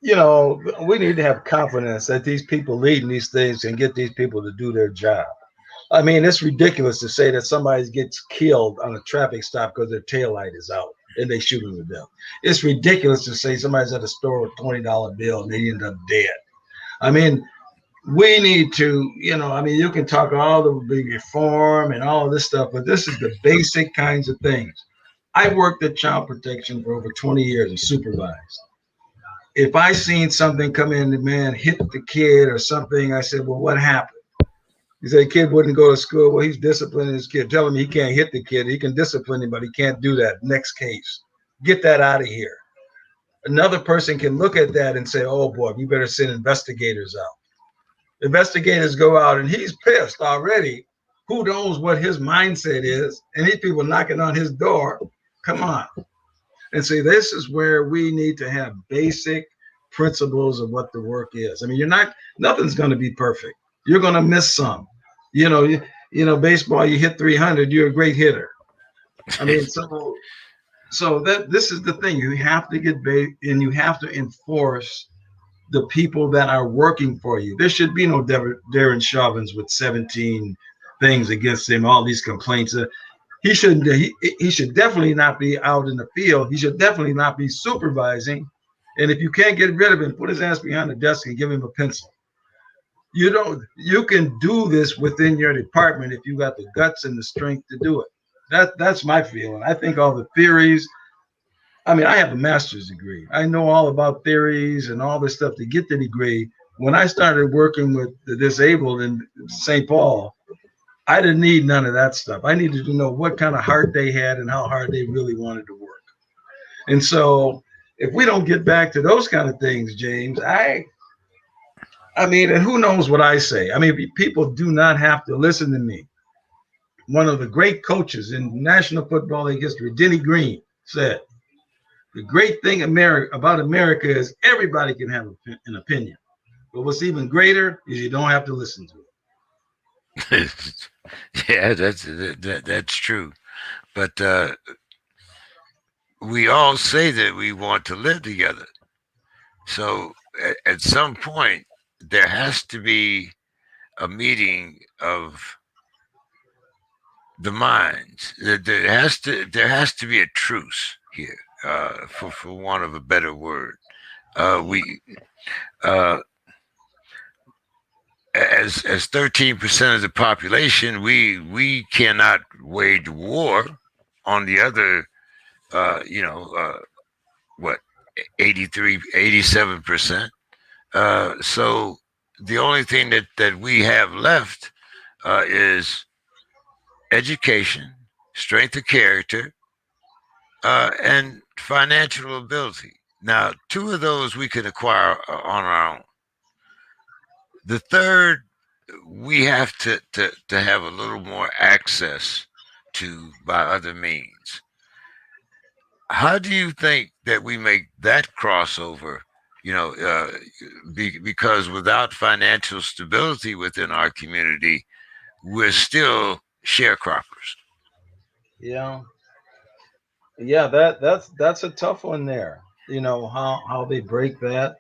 We need to have confidence that these people leading these things can get these people to do their job. I mean, it's ridiculous to say that somebody gets killed on a traffic stop because their taillight is out and they shoot them to death. It's ridiculous to say somebody's at a store with a $20 bill and they end up dead. I mean, we need to, you can talk all the big reform and all this stuff, but this is the basic kinds of things. I worked at child protection for over 20 years and supervised. If I seen something come in, the man hit the kid or something, I said, well, what happened? He said, the kid wouldn't go to school. Well, he's disciplining his kid. Tell him he can't hit the kid. He can discipline him, but he can't do that. Next case. Get that out of here. Another person can look at that and say, oh, boy, we better send investigators out. Investigators go out, and he's pissed already. Who knows what his mindset is? And these people knocking on his door. Come on. And see, this is where we need to have basic principles of what the work is. I mean, nothing's going to be perfect. You're going to miss some. Baseball, you hit 300, you're a great hitter. I mean, so this is the thing. You have to get and you have to enforce the people that are working for you. There should be no Darren Chauvins with 17 things against him, all these complaints. He shouldn't. He should definitely not be out in the field. He should definitely not be supervising. And if you can't get rid of him, put his ass behind the desk and give him a pencil. You can do this within your department if you got the guts and the strength to do it. That's my feeling. I think all the theories. I mean, I have a master's degree. I know all about theories and all this stuff to get the degree. When I started working with the disabled in St. Paul, I didn't need none of that stuff. I needed to know what kind of heart they had and how hard they really wanted to work. And so if we don't get back to those kind of things, James, I mean, and who knows what I say? I mean, people do not have to listen to me. One of the great coaches in National Football League history, Denny Green, said, the great thing about America is everybody can have an opinion. But what's even greater is you don't have to listen to it. Yeah, that's true. But we all say that we want to live together. So at some point, there has to be a meeting of the minds. There has to be a truce here, for want of a better word. We uh, as 13% of the population, we cannot wage war on the other. What 83, 87%. So the only thing that we have left is education, strength of character, and financial ability. Now, two of those we can acquire on our own. The third, we have to have a little more access to by other means. How do you think that we make that crossover? You know, because without financial stability within our community, we're still sharecroppers. Yeah, yeah, that's a tough one there. You know how they break that.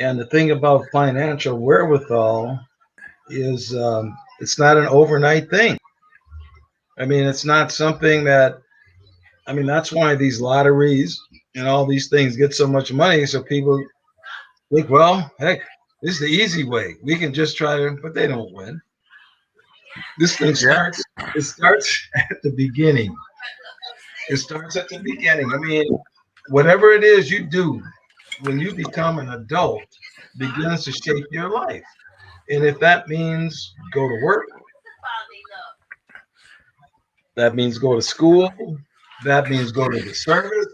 And the thing about financial wherewithal is it's not an overnight thing. I mean, it's not something that. I mean, that's why these lotteries and all these things get so much money. So people think, well, heck, this is the easy way. We can just try to, but they don't win. This thing Yeah. starts. It starts at the beginning. It starts at the beginning. I mean, whatever it is you do when you become an adult begins to shape your life. And if that means go to work, that means go to school, that means go to the service.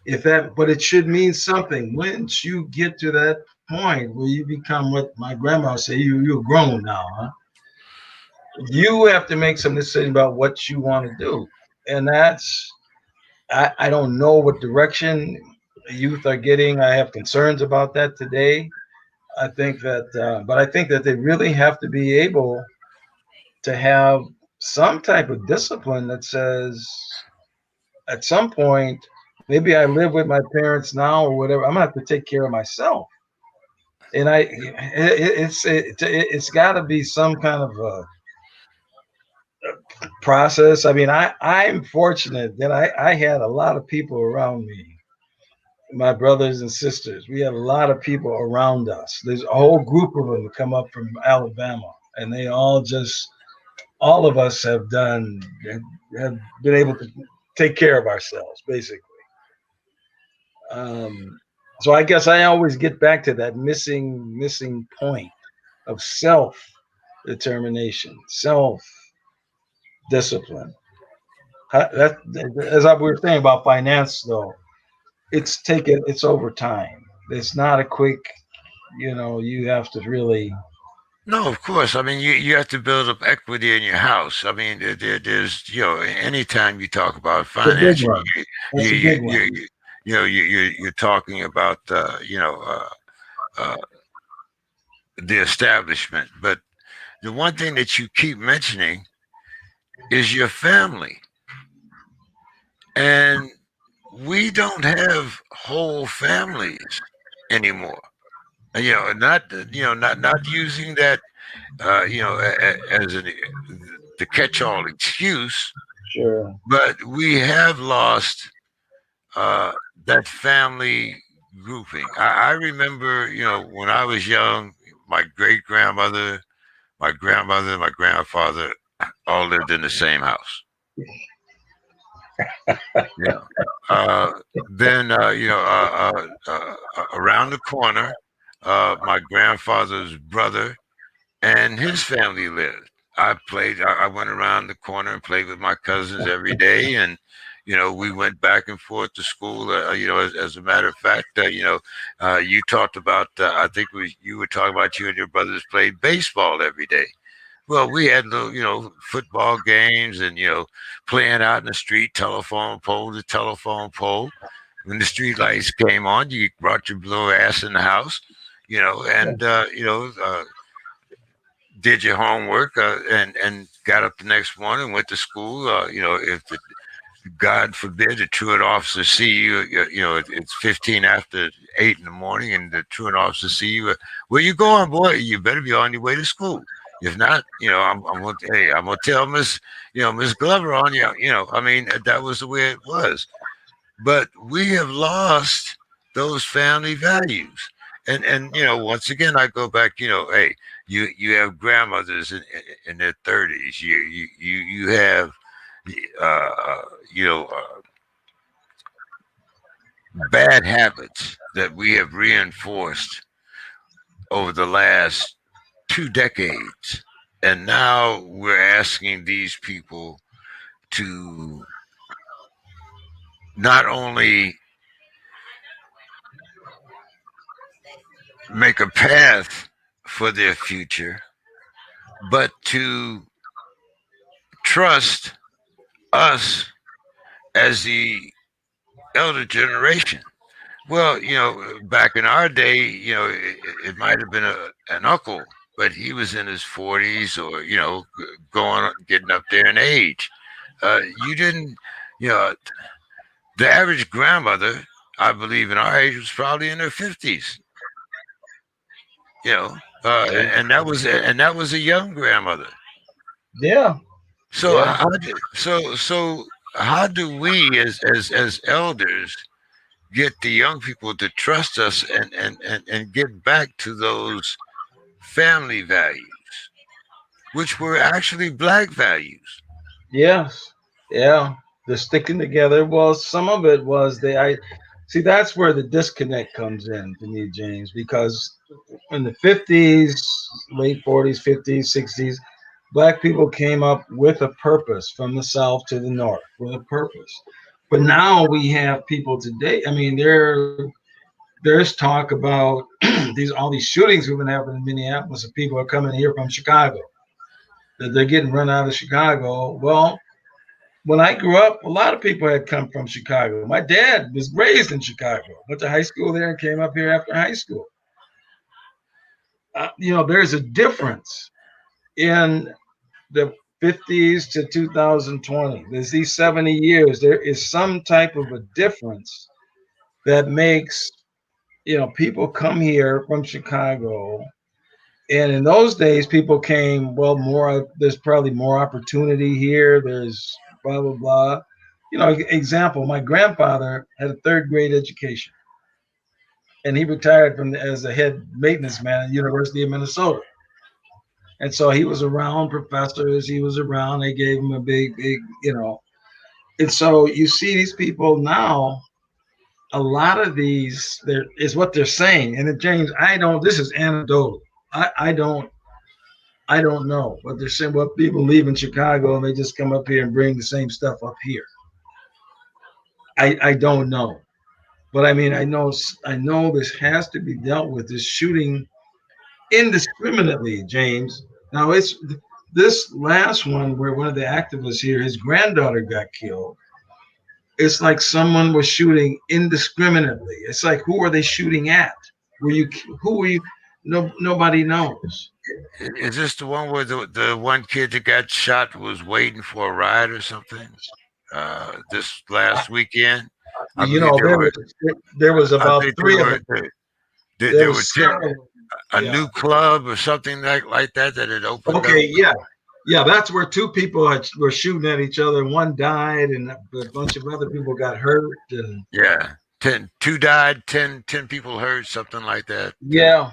If that, but it should mean something. Once you get to that point where you become what my grandma say, you're grown now, huh? You have to make some decision about what you want to do. And that's I don't know what direction youth are getting. I have concerns about that today. I think that, but I think that they really have to be able to have some type of discipline that says, at some point, maybe I live with my parents now or whatever. I'm gonna have to take care of myself, and it's got to be some kind of a process. I mean, I'm fortunate that I had a lot of people around me, my brothers and sisters. We had a lot of people around us. There's a whole group of them that come up from Alabama, and they all of us have been able to take care of ourselves, basically. Um, so I guess I always get back to that missing point of self determination, self discipline. That, as we were saying about finance, though, it's over time. It's not a quick, you have to really. No, of course. I mean, you have to build up equity in your house. I mean, there's anytime you talk about It's a big finance, one. you That's a you big you, one. you you're talking about uh, the establishment. But the one thing that you keep mentioning is your family, and we don't have whole families anymore. Not using that as the catch-all excuse, Sure. but we have lost uh, that family grouping. I remember, when I was young, my great grandmother, my grandfather all lived in the same house. Yeah. Uh, then, around the corner, my grandfather's brother and his family lived. I went around the corner and played with my cousins every day, and we went back and forth to school. As a matter of fact, you talked about. I think you were talking about you and your brothers played baseball every day. Well, we had little, football games and playing out in the street, telephone pole to telephone pole. When the street lights came on, you brought your blue ass in the house, and did your homework and got up the next morning, went to school. If the God forbid, a truant officer see you. It's 15 after 8 in the morning, and the truant officer see you. Where you going, boy? You better be on your way to school. If not, I'm gonna tell Miss Glover on you. I mean, that was the way it was. But we have lost those family values. And once again, I go back. Hey, you have grandmothers in their 30s. You have uh, you know, uh, bad habits that we have reinforced over the last 2 decades. And now we're asking these people to not only make a path for their future, but to trust us as the elder generation. Well, back in our day, it might have been an uncle, but he was in his 40s or, getting up there in age. You didn't, you know, the average grandmother, I believe, in our age was probably in her 50s. And that was a young grandmother. Yeah, So yeah, how do we as elders get the young people to trust us and get back to those family values, which were actually black values? yes, yeah. The sticking together. Well, some of it was I see that's where the disconnect comes in to me, James, because in the 50s, late 40s, 50s, 60s, black people came up with a purpose from the south to the north with a purpose. But now we have people today. I mean, there's talk about these all these shootings we've been having in Minneapolis, and people are coming here from Chicago. That they're getting run out of Chicago. Well, when I grew up, a lot of people had come from Chicago. My dad was raised in Chicago, went to high school there, and came up here after high school. There's a difference in the 50s to 2020. There's these 70 years. There is some type of a difference that makes people come here from Chicago. And in those days, people came, well, more, there's probably more opportunity here. There's blah, blah, blah. Example, my grandfather had a third grade education and he retired as a head maintenance man at the University of Minnesota. And so he was around professors. He was around, they gave him a big. And so you see these people now, a lot of these, there is what they're saying. And James, this is anecdotal. I don't know what they're saying. What people leave in Chicago and they just come up here and bring the same stuff up here. I don't know, but I mean I know this has to be dealt with. This shooting indiscriminately, James. Now it's this last one where one of the activists here, his granddaughter got killed. It's like someone was shooting indiscriminately. It's like, who are they shooting at? Who were you? No, nobody knows. Is this the one where the one kid that got shot was waiting for a ride or something? This last weekend, I You believe know, there were. there was I about think three of them. There there were was several. a Yeah. new club or something like that that had opened up. Okay. Yeah. Yeah. That's where two people were shooting at each other. One died, and a bunch of other people got hurt. And Yeah, two died, 10 people hurt, something like that. yeah,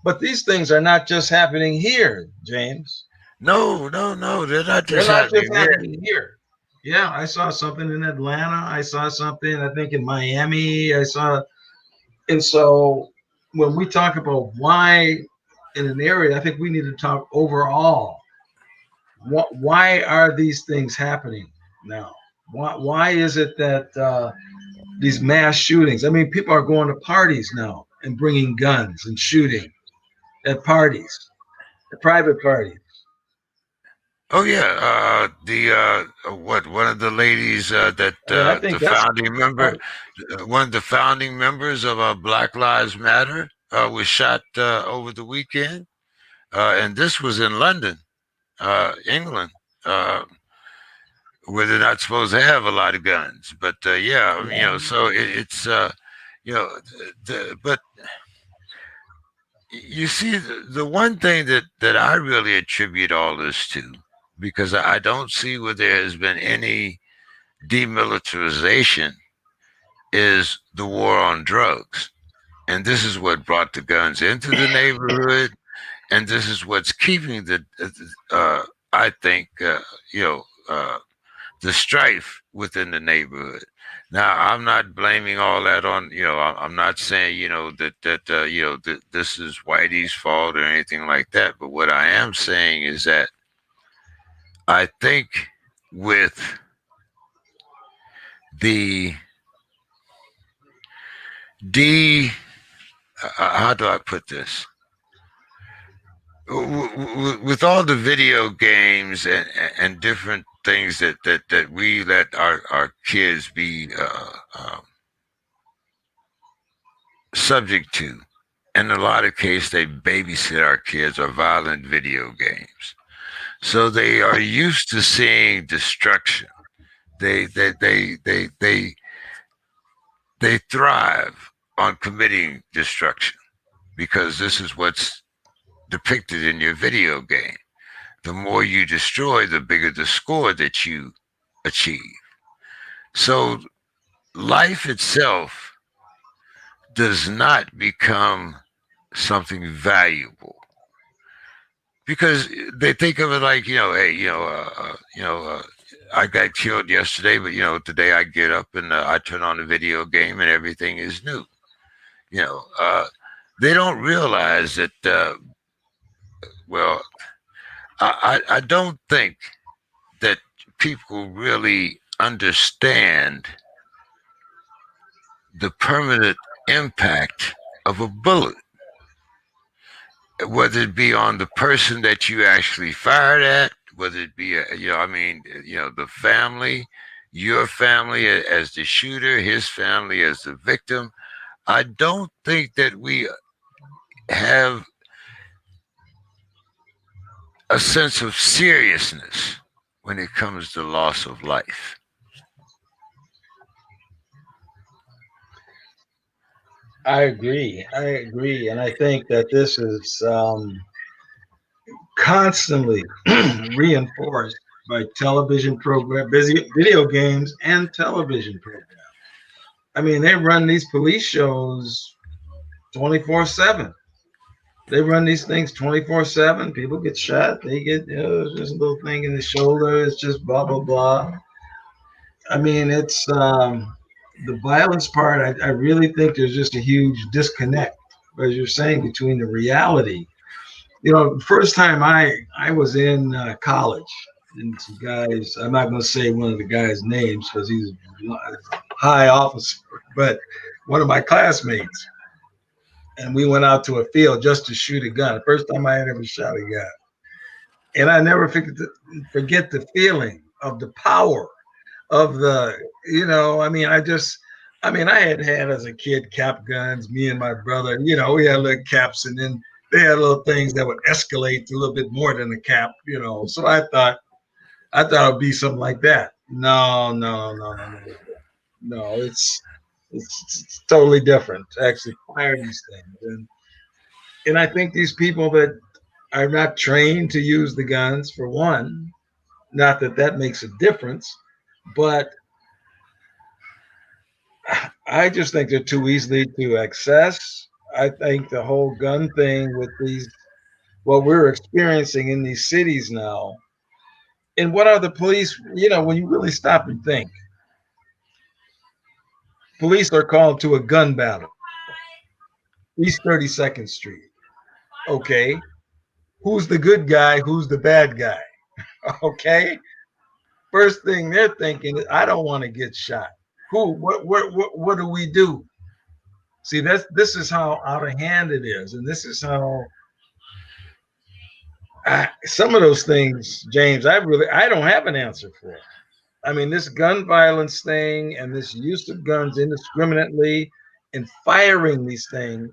but these things are not just happening here, James. No, no, no, they're not They're just not just happening there. happening here. Yeah, I saw something in Atlanta. I saw something, I think, in Miami. And so when we talk about why in an area, I think we need to talk overall. Why are these things happening now? Why is it that these mass shootings? I mean, people are going to parties now and bringing guns and shooting at parties, at private parties. Oh yeah, the what one of the ladies that I mean, I the think that's founding member, one of the founding members of Black Lives Matter, was shot over the weekend, and this was in London, England. Uh, where they're not supposed to have a lot of guns. But yeah, you Yeah. know, so it's you know, but you see, the one thing that I really attribute all this to, because I don't see where there has been any demilitarization, is the war on drugs. And this is what brought the guns into the neighborhood, and this is what's keeping I think, you know, the strife within the neighborhood. Now, I'm not blaming all that on, you know, I'm not saying, you know, that you know, that this is Whitey's fault or anything like that. But what I am saying is that I think with the D, how do I put this? With all the video games and different things that we let our kids be subject to. In a lot of cases, they babysit our kids or violent video games. So they are used to seeing destruction. They they they they they they thrive on committing destruction because this is what's depicted in your video game. The more you destroy, the bigger the score that you achieve. So life itself does not become something valuable because they think of it like, you know, hey, I got killed yesterday, but you know, today I get up and I turn on the video game and everything is new. You know, they don't realize that. Well, I don't think that people really understand the permanent impact of a bullet, whether it be on the person that you actually fired at, whether it be, you know, I mean, you know, the family, your family as the shooter, his family as the victim. I don't think that we have a sense of seriousness when it comes to loss of life. I agree. I agree. And I think that this is constantly reinforced by television program, busy video games and television programs. I mean, they run these police shows 24/7. They run these things 24/7. People get shot. They get, just a little thing in the shoulder. It's just blah, blah, blah. I mean, it's the violence part. I really think there's just a huge disconnect, as you're saying, between the reality. The first time I was in college, and some guys, I'm not going to say one of the guys' names because he's a high officer, but one of my classmates, and we went out to a field just to shoot a gun. The first time I had ever shot a gun, and I never forget the feeling of the power of I had as a kid cap guns. Me and my brother, we had little caps, and then they had little things that would escalate to a little bit more than a cap. So I thought it'd be something like that. No, no, no, no, no, no. It's totally different to actually fire these things, and I think these people that are not trained to use the guns, for one, not that that makes a difference, but I just think they're too easily to access. I think the whole gun thing with what we're experiencing in these cities now, and what are the police, when you really stop and think, police are called to a gun battle, East 32nd Street. Okay. Who's the good guy? Who's the bad guy? Okay. First thing they're thinking is, I don't want to get shot. What do we do? See, this is how out of hand it is, and this is how some of those things, James. I don't have an answer for. I mean, this gun violence thing and this use of guns indiscriminately and firing these things,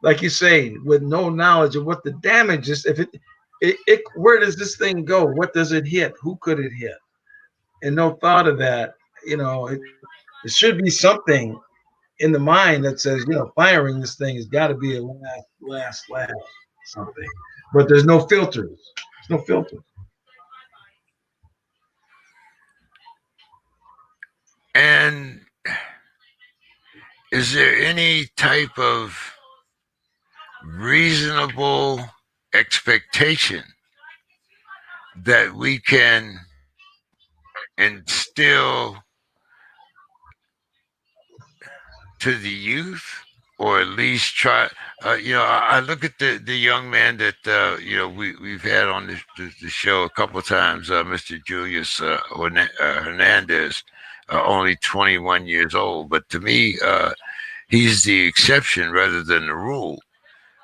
like you say, with no knowledge of what the damage is. If where does this thing go? What does it hit? Who could it hit? and no thought of that. It should be something in the mind that says, firing this thing has got to be a last something. But there's no filters. There's no filters. And is there any type of reasonable expectation that we can instill to the youth, or at least try? I look at the young man that we've had on the show a couple of times, Mr. Julius Hernandez, only 21 years old, but to me, he's the exception rather than the rule.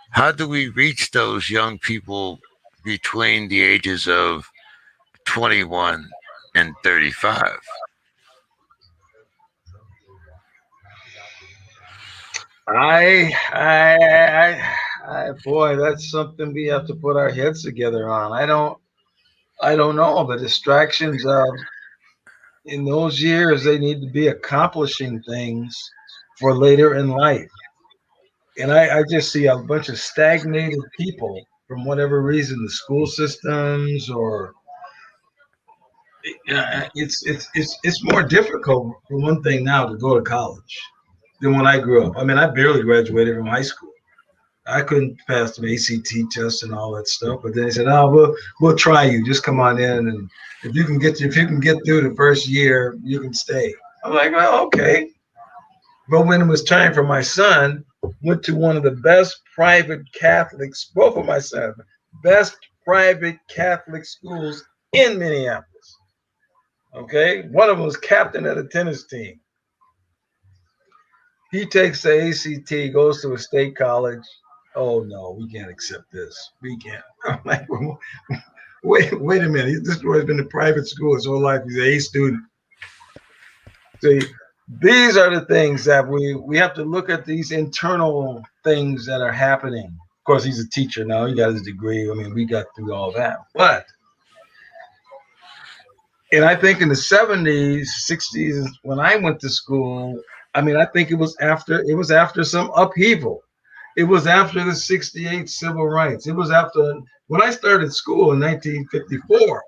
How do we reach those young people between the ages of 21 and 35? Boy, that's something we have to put our heads together on. I don't know. The distractions of in those years, they need to be accomplishing things for later in life. And I just see a bunch of stagnated people from whatever reason, the school systems or it's more difficult for one thing now to go to college than when I grew up. I mean, I barely graduated from high school. I couldn't pass the ACT test and all that stuff. But then they said, "Oh, we'll try you. Just come on in, and if you can get through the first year, you can stay." I'm like, "Well, okay." But when it was time for my son, went to one of the best private Catholics, both of my sons, best private Catholic schools in Minneapolis. Okay, one of them was captain of the tennis team. He takes the ACT, goes to a state college. Oh no, we can't accept this. We can't. I'm like, wait a minute. This boy's been to private school his whole life. He's an A student. See, these are the things that we have to look at, these internal things that are happening. Of course, he's a teacher now. He got his degree. I mean, we got through all that. And I think in the 70s, 60s, when I went to school, I mean, I think it was after some upheaval. It was after the 68 civil rights. It was after when I started school in 1954,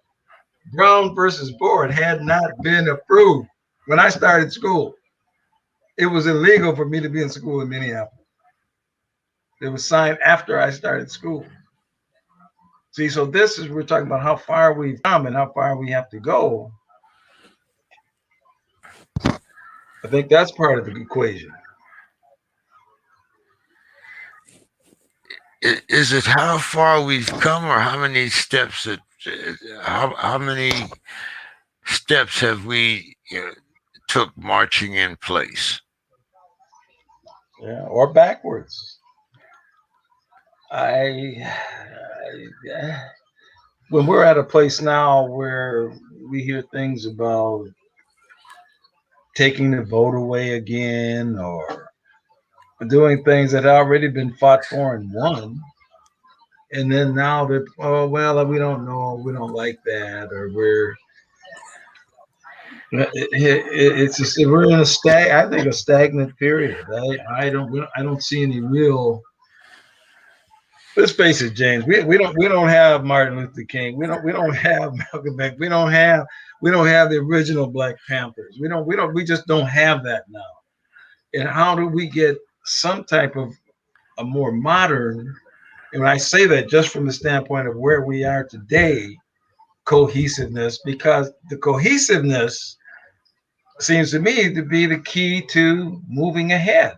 Brown versus Board had not been approved. When I started school, it was illegal for me to be in school in Minneapolis. It was signed after I started school. See, so we're talking about how far we've come and how far we have to go. I think that's part of the equation. Is it how far we've come, or how many steps how many steps have we took marching in place? Yeah, or backwards. When we're at a place now where we hear things about taking the vote away again or doing things that have already been fought for and won, and then now they're, oh well, we don't know, we don't like that, or it's just we're in I think a stagnant period. I don't see any real. Let's face it, James. We don't have Martin Luther King. We don't have Malcolm X. We don't have the original Black Panthers. We just don't have that now. And how do we get some type of a more modern? And when I say that, just from the standpoint of where we are today, cohesiveness, because the cohesiveness seems to me to be the key to moving ahead.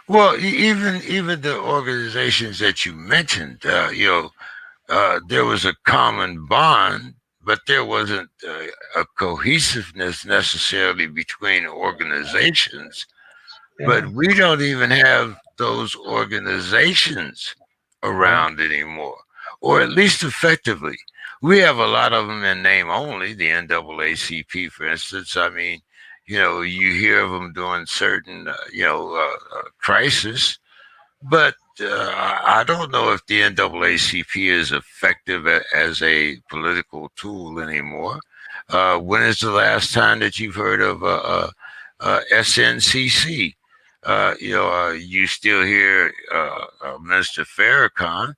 Well, even the organizations that you mentioned, there was a common bond, but there wasn't a cohesiveness necessarily between organizations. Yeah. But we don't even have those organizations around anymore, or at least effectively. We have a lot of them in name only, the NAACP, for instance. I mean, you hear of them doing certain, crisis, but I don't know if the NAACP is effective as a political tool anymore. When is the last time that you've heard of SNCC? You still hear Minister Farrakhan,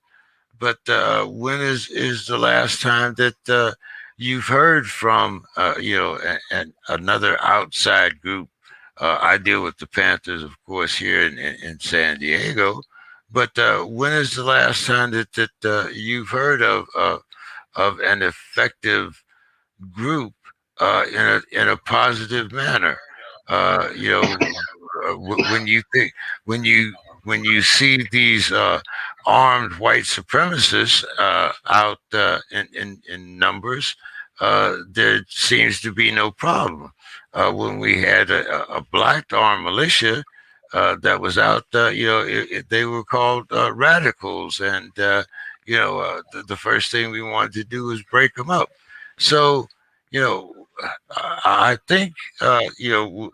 but when is the last time that you've heard from another outside group? I deal with the Panthers, of course, here in San Diego. But when is the last time that you've heard of an effective group in a positive manner? You know, when you think when you see these armed white supremacists out in numbers, there seems to be no problem. When we had a black armed militia that was out, they were called radicals, and the first thing we wanted to do was break them up. So, you know, I think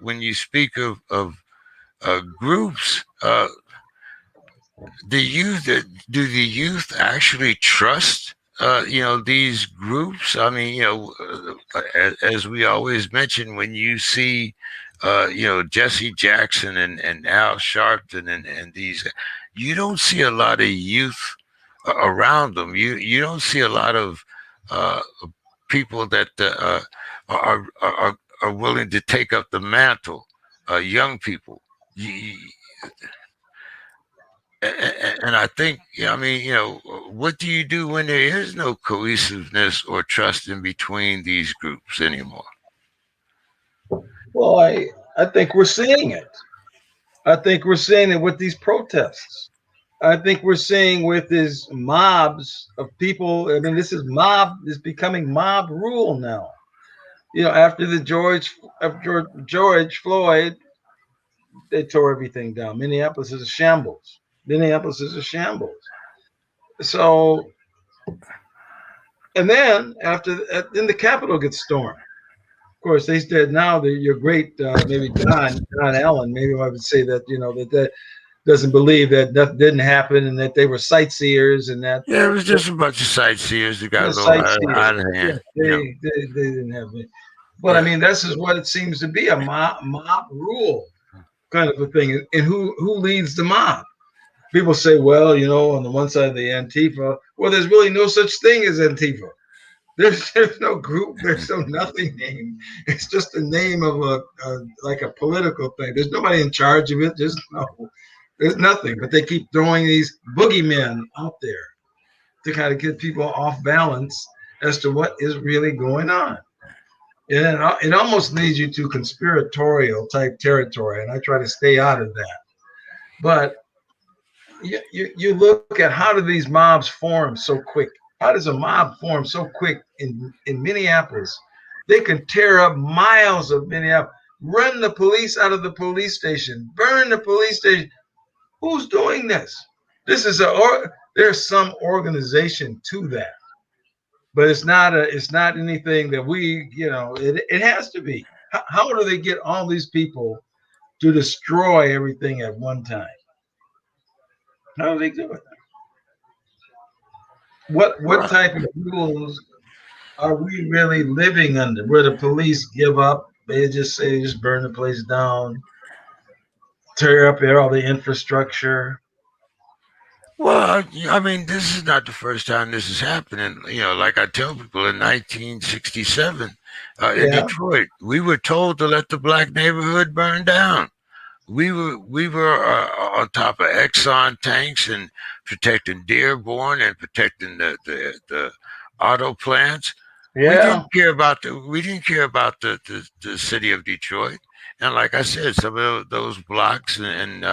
when you speak of groups, the youth do the youth actually trust these groups? I mean, as we always mention, when you see Jesse Jackson and Al Sharpton and these, you don't see a lot of youth around them. You don't see a lot of uh, people that are willing to take up the mantle. Young people. You, and I think, I mean, what do you do when there is no cohesiveness or trust in between these groups anymore? Well, I think we're seeing it. I think we're seeing it with these protests. I think we're seeing with these mobs of people. I mean, this is becoming mob rule now. After the George Floyd, they tore everything down. Minneapolis is a shambles. Minneapolis is a shambles. So, and then then the Capitol gets stormed. Of course, they said now that your great maybe John Allen, maybe I would say that that doesn't believe that nothing didn't happen and that they were sightseers and that Yeah, it was just a bunch of sightseers that got a the little sightseers. out of Yeah, hand. they didn't have it. But I Yeah. mean, this is what it seems to be a mob rule kind of a thing. And who leads the mob? People say, well, on the one side of the Antifa, well, there's really no such thing as Antifa. There's no group. There's no nothing name. It's just the name of like a political thing. There's nobody in charge of it. There's nothing. But they keep throwing these boogeymen out there to kind of get people off balance as to what is really going on. And it almost leads you to conspiratorial type territory, and I try to stay out of that. But you look at how do these mobs form so quick? How does a mob form so quick in Minneapolis? They can tear up miles of Minneapolis, run the police out of the police station, burn the police station. Who's doing this? This is there's some organization to that, but it's not anything that it has to be. How do they get all these people to destroy everything at one time? How do they do it? What Well, type of rules are we really living under? Where the police give up, they just say just burn the place down, tear up all the infrastructure. I mean, this is not the first time this is happening. Like I tell people, in 1967, in Yeah. Detroit, we were told to let the black neighborhood burn down. We were on top of Exxon tanks and protecting Dearborn and protecting the auto plants. Yeah. We didn't care about the city of Detroit. And like I said, some of those blocks and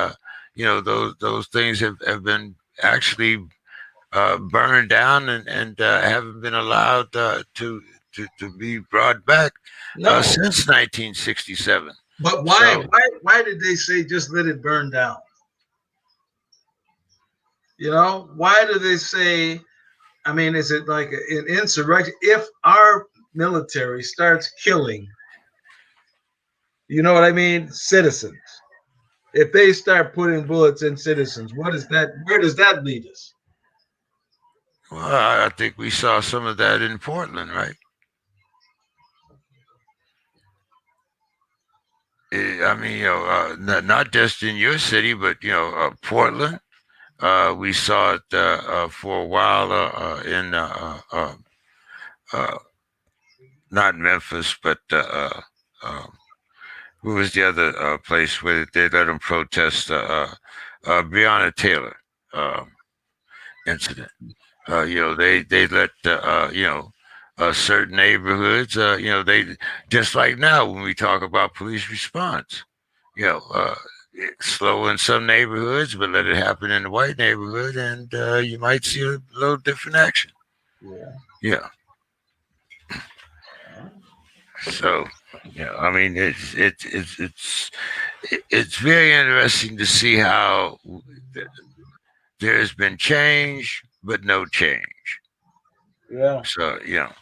those things have been actually burned down and haven't been allowed to be brought back No. since 1967. But why So, why did they say just let it burn down? Why do they say, I mean, is it like an insurrection? If our military starts killing, what I mean, citizens, if they start putting bullets in citizens, where does that lead us? well, I think we saw some of that in Portland, right? I mean, not just in your city, but Portland. We saw it for a while in uh, not Memphis, but who was the other place where they let them protest Breonna Taylor incident? They let certain neighborhoods. They just like now when we talk about police response. You know, slow in some neighborhoods, but let it happen in the white neighborhood, and you might see a little different action. Yeah. Yeah. So, I mean, it's very interesting to see how there has been change, but no change. Yeah. So, Yeah.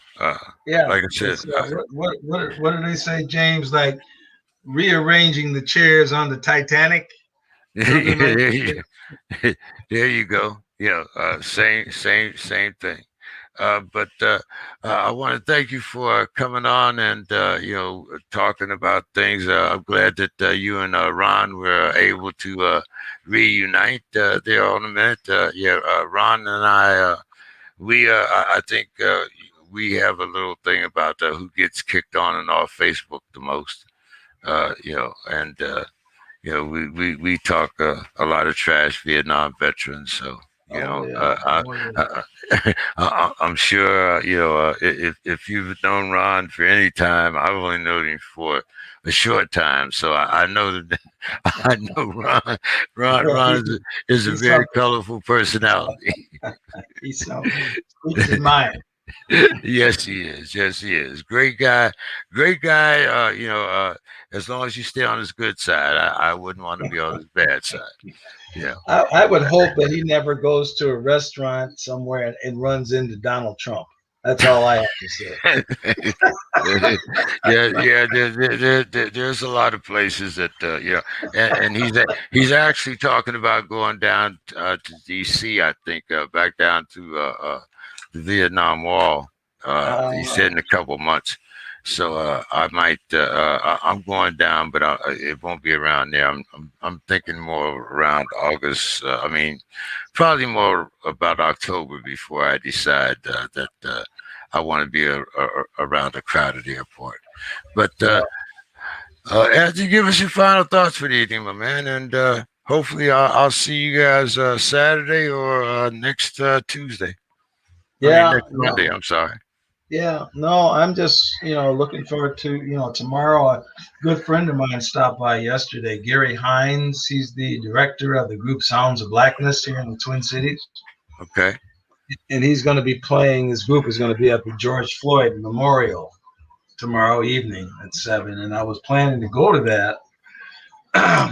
like I said, It's what do they say, James? Like rearranging the chairs on the Titanic, something like there that. you, there you go. Same thing. But I want to thank you for coming on and talking about things. I'm glad that you and Ron were able to reunite there on a minute. Ron and I think we have a little thing about who gets kicked on and off Facebook the most. And we talk a lot of trash Vietnam veterans. So Oh yeah. Oh yeah. I'm sure if you've known Ron for any time, I've only known him for a short time, so I know that I know Ron. Ron He, is a he's very something. colorful personality. He's something. Speaks his mind. Yes, he is. Yes, he is. Great guy. Great guy. As long as you stay on his good side, I wouldn't want to be on his bad side. Yeah. I would hope that he never goes to a restaurant somewhere and runs into Donald Trump. That's all I have to say. Yeah. There's a lot of places that and he's actually talking about going down to D.C. I think back down to the Vietnam Wall. He Uh, said in a couple months. So I might. I'm going down, but it won't be around there. I'm thinking more around August. I mean, probably more about October before I decide that I want to be around a crowded airport. But yeah. Anthony, give us your final thoughts for the evening, my man, and hopefully I'll see you guys Saturday or next Tuesday. I mean Yeah. next No. Monday. I'm sorry. Yeah. No. I'm just looking forward to tomorrow. A good friend of mine stopped by yesterday. Gary Hines. He's the director of the group Sounds of Blackness here in the Twin Cities, Okay. and he's going to be playing. His group is going to be at the George Floyd Memorial tomorrow evening at 7. And I was planning to go to that,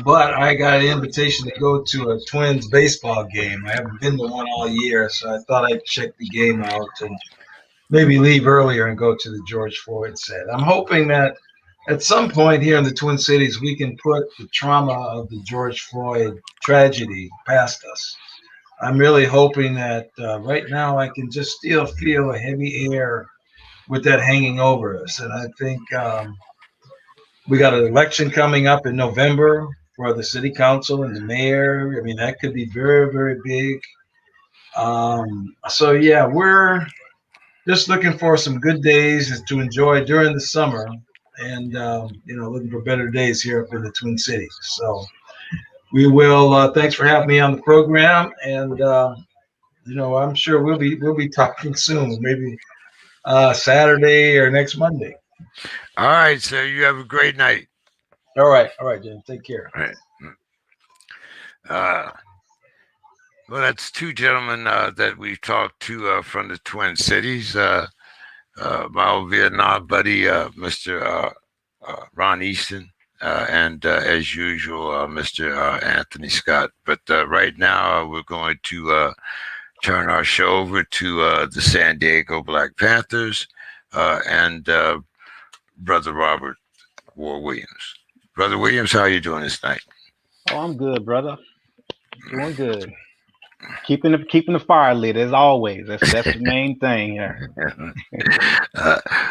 but I got an invitation to go to a Twins baseball game. I haven't been to one all year, so I thought I'd check the game out and maybe leave earlier and go to the George Floyd set. I'm hoping that at some point here in the Twin Cities, we can put the trauma of the George Floyd tragedy past us. I'm really hoping that right now I can just still feel a heavy air with that hanging over us. And I think we got an election coming up in November for the city council and the mayor. I mean, that could be very, very big. So yeah, we're just looking for some good days to enjoy during the summer, and looking for better days here up in the Twin Cities. So we will. Thanks for having me on the program, and I'm sure we'll be talking soon, maybe Saturday or next Monday. All right, sir. You have a great night. All right, Jim. Take care. All right. Uh, well, that's two gentlemen that we've talked to from the Twin Cities. My old Vietnam buddy, Mr. Ron Easton, and as usual, Mr. Anthony Scott. But right now, we're going to turn our show over to the San Diego Black Panthers and Brother Robert War Williams. Brother Williams, how are you doing this night? Oh, I'm good, brother. Doing good. Keeping the fire lit as always. That's the main thing here.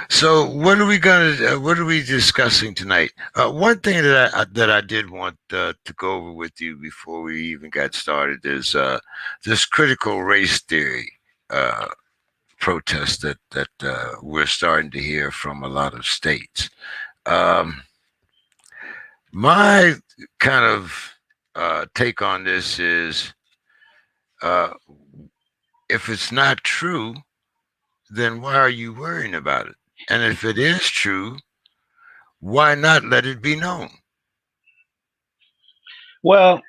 So what are we discussing tonight? One thing that I did want to go over with you before we even got started is this critical race theory protest that we're starting to hear from a lot of states. Um, my kind of take on this is uh, if it's not true, then why are you worrying about it? And if it is true, why not let it be known? Well,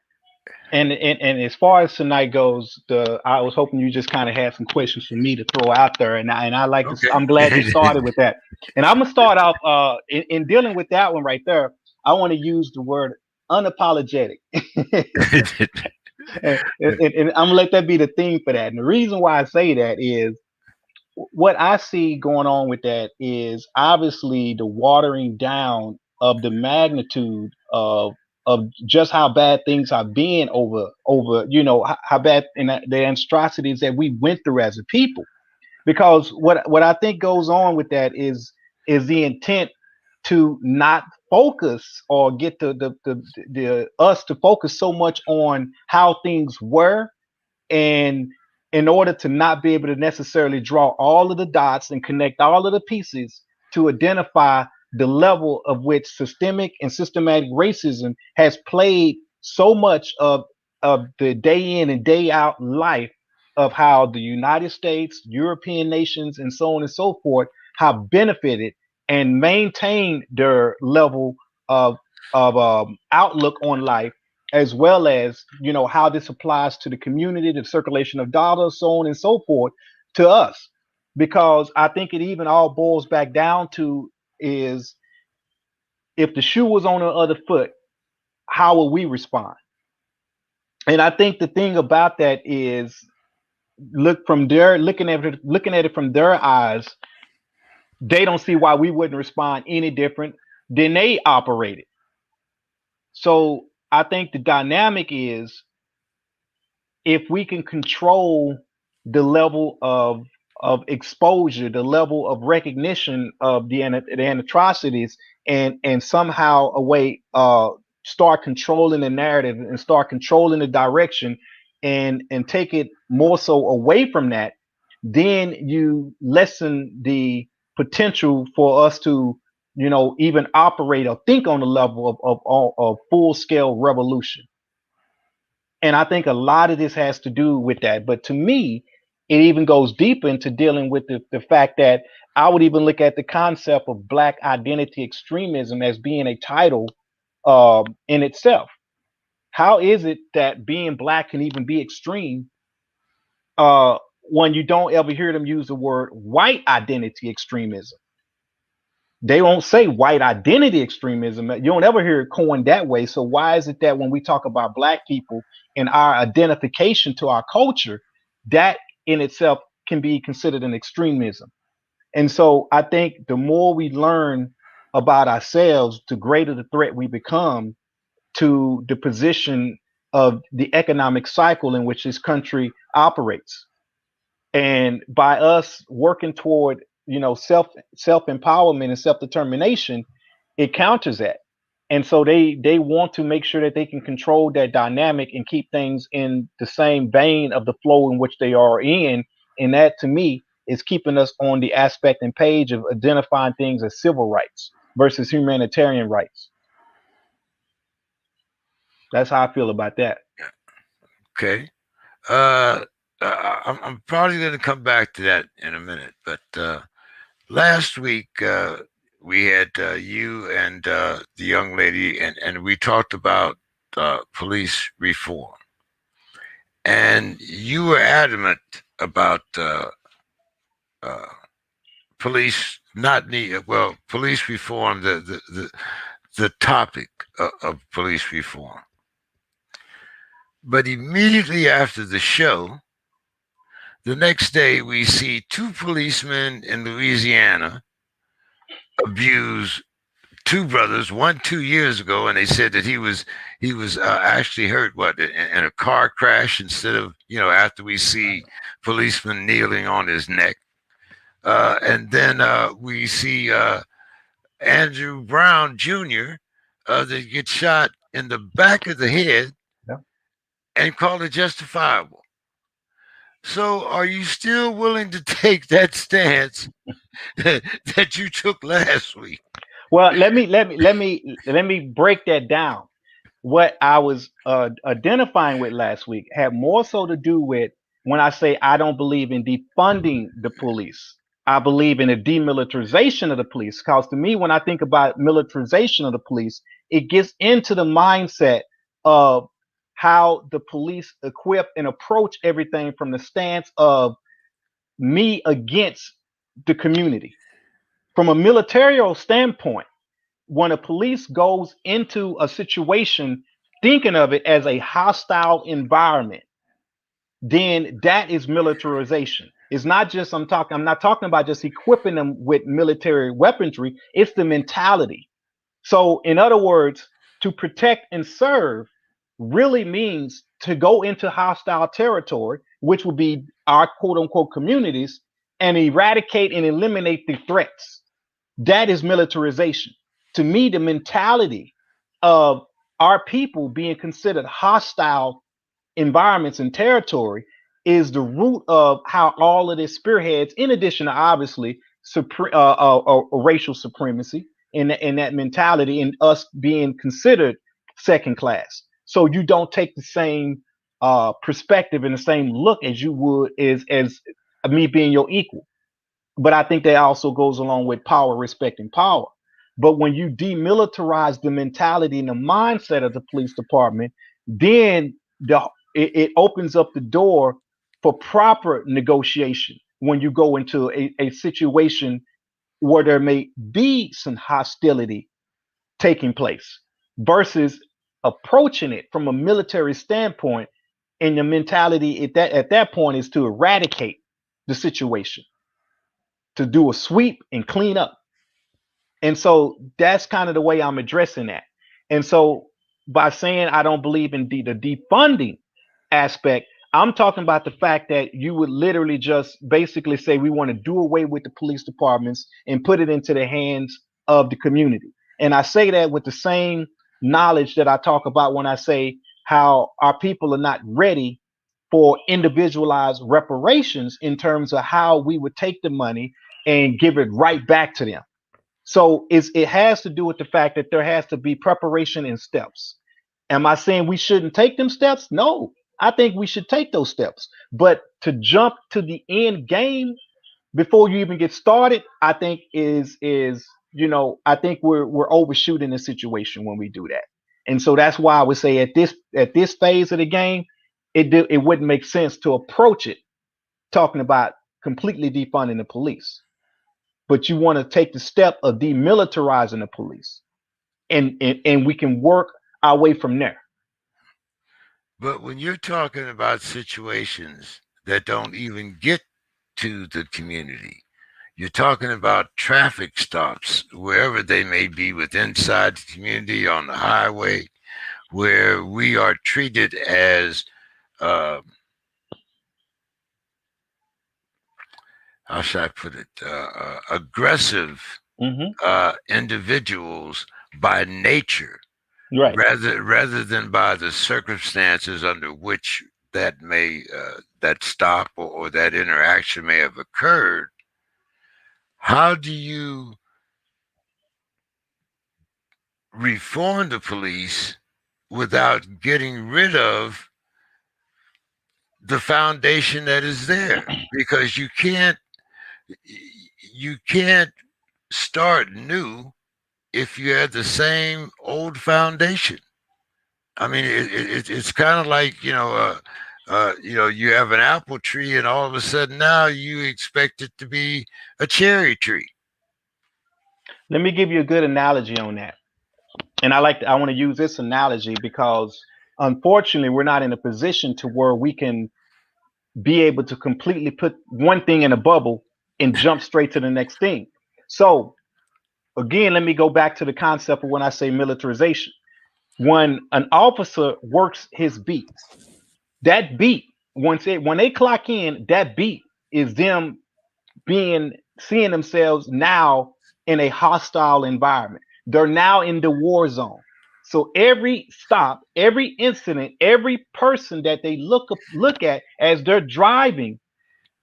and as far as tonight goes, I was hoping you just kind of had some questions for me to throw out there, and I like to. I'm glad you Okay. started with that, and I'm gonna start off in dealing with that one right there. I want to use the word unapologetic, and I'm gonna let that be the theme for that. And the reason why I say that is what I see going on with that is obviously the watering down of the magnitude of just how bad things have been over how bad and the atrocities that we went through as a people. Because what I think goes on with that is the intent to not focus or get the us to focus so much on how things were, and in order to not be able to necessarily draw all of the dots and connect all of the pieces to identify the level of which systemic and systematic racism has played so much of the day in and day out life of how the United States, European nations, and so on and so forth have benefited and maintained their level of outlook on life, as well as how this applies to the community, the circulation of dollars, so on and so forth, to us. Because I think it even all boils back down to is if the shoe was on the other foot, how will we respond? And I think the thing about that is looking at it from their eyes, they don't see why we wouldn't respond any different than they operated. So I think the dynamic is if we can control the level of exposure, the level of recognition of the atrocities, and somehow a way start controlling the narrative and start controlling the direction, and take it more so away from that, then you lessen the potential for us to even operate or think on the level of full scale revolution. And I think a lot of this has to do with that. But to me, it even goes deeper into dealing with the fact that I would even look at the concept of Black identity extremism as being a title in itself. How is it that being Black can even be extreme when you don't ever hear them use the word white identity extremism? They won't say white identity extremism. You don't ever hear it coined that way. So why is it that when we talk about Black people and our identification to our culture, that in itself can be considered an extremism? And so I think the more we learn about ourselves, the greater the threat we become to the position of the economic cycle in which this country operates. And by us working toward self empowerment and self determination, it counters that. And so they want to make sure that they can control that dynamic and keep things in the same vein of the flow in which they are in. And that to me is keeping us on the aspect and page of identifying things as civil rights versus humanitarian rights. That's how I feel about that. Okay. Uh, I'm probably going to come back to that in a minute, but last week we had you and the young lady, and we talked about police reform, and you were adamant about uh, police not need police reform, the topic of police reform. But immediately after the show, the next day we see two policemen in Louisiana abuse two brothers, one 2 years ago, and they said that he was actually hurt in a car crash instead of after we see policemen kneeling on his neck, and then we see Andrew Brown Jr. That gets shot in the back of the head Yeah. and called it justifiable. So, are you still willing to take that stance that you took last week? Well, let me break that down. What I was identifying with last week had more so to do with when I say I don't believe in defunding the police. I believe in a demilitarization of the police. Because to me, when I think about militarization of the police, it gets into the mindset of how the police equip and approach everything from the stance of me against the community. From a military standpoint, when a police goes into a situation thinking of it as a hostile environment, then that is militarization. It's not just I'm not talking about just equipping them with military weaponry, it's the mentality. So in other words, to protect and serve really means to go into hostile territory, which would be our quote unquote communities, and eradicate and eliminate the threats. That is militarization. To me, the mentality of our people being considered hostile environments and territory is the root of how all of this spearheads, in addition to obviously racial supremacy in that mentality and us being considered second class. So you don't take the same perspective and the same look as you would as me being your equal. But I think that also goes along with power, respecting power. But when you demilitarize the mentality and the mindset of the police department, then it opens up the door for proper negotiation when you go into a situation where there may be some hostility taking place versus approaching it from a military standpoint. And the mentality at that point is to eradicate the situation, to do a sweep and clean up. And so that's kind of the way I'm addressing that. And so by saying I don't believe in the defunding aspect, I'm talking about the fact that you would literally just basically say we want to do away with the police departments and put it into the hands of the community. And I say that with the same knowledge that I talk about when I say how our people are not ready for individualized reparations in terms of how we would take the money and give it right back to them. So it has to do with the fact that there has to be preparation and steps. Am I saying we shouldn't take them steps? No, I think we should take those steps. But to jump to the end game before you even get started, I think I think we're overshooting the situation when we do that. And so that's why I would say at this phase of the game, it wouldn't make sense to approach it talking about completely defunding the police, but you want to take the step of demilitarizing the police, and we can work our way from there. But when you're talking about situations that don't even get to the community, you're talking about traffic stops, wherever they may be, with inside the community, on the highway, where we are treated as, uh, how should I put it, aggressive Hmm. individuals by nature, Right. rather than by the circumstances under which that stop or that interaction may have occurred. How do you reform the police without getting rid of the foundation that is there? Because you can't start new if you have the same old foundation. I mean, it's kind of like you have an apple tree, and all of a sudden now you expect it to be a cherry tree. Let me give you a good analogy on that. And I want to use this analogy because unfortunately we're not in a position to where we can be able to completely put one thing in a bubble and jump straight to the next thing. So Again, let me go back to the concept of when I say militarization. When an officer works his beat, that beat, when they clock in, that beat is them being seeing themselves now in a hostile environment. They're now in the war zone. So every stop, every incident, every person that they look at as they're driving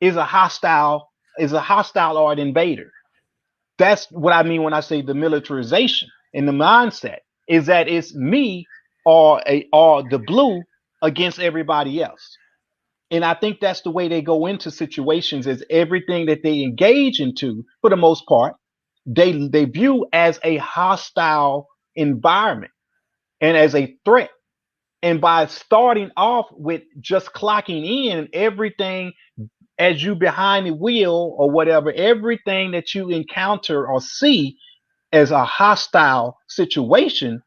is a hostile or an invader. That's what I mean when I say the militarization and the mindset is that it's me or the blue against everybody else. And I think that's the way they go into situations is everything that they engage into, for the most part, they view as a hostile environment and as a threat. And by starting off with just clocking in everything as you behind the wheel or whatever, everything that you encounter or see as a hostile situation,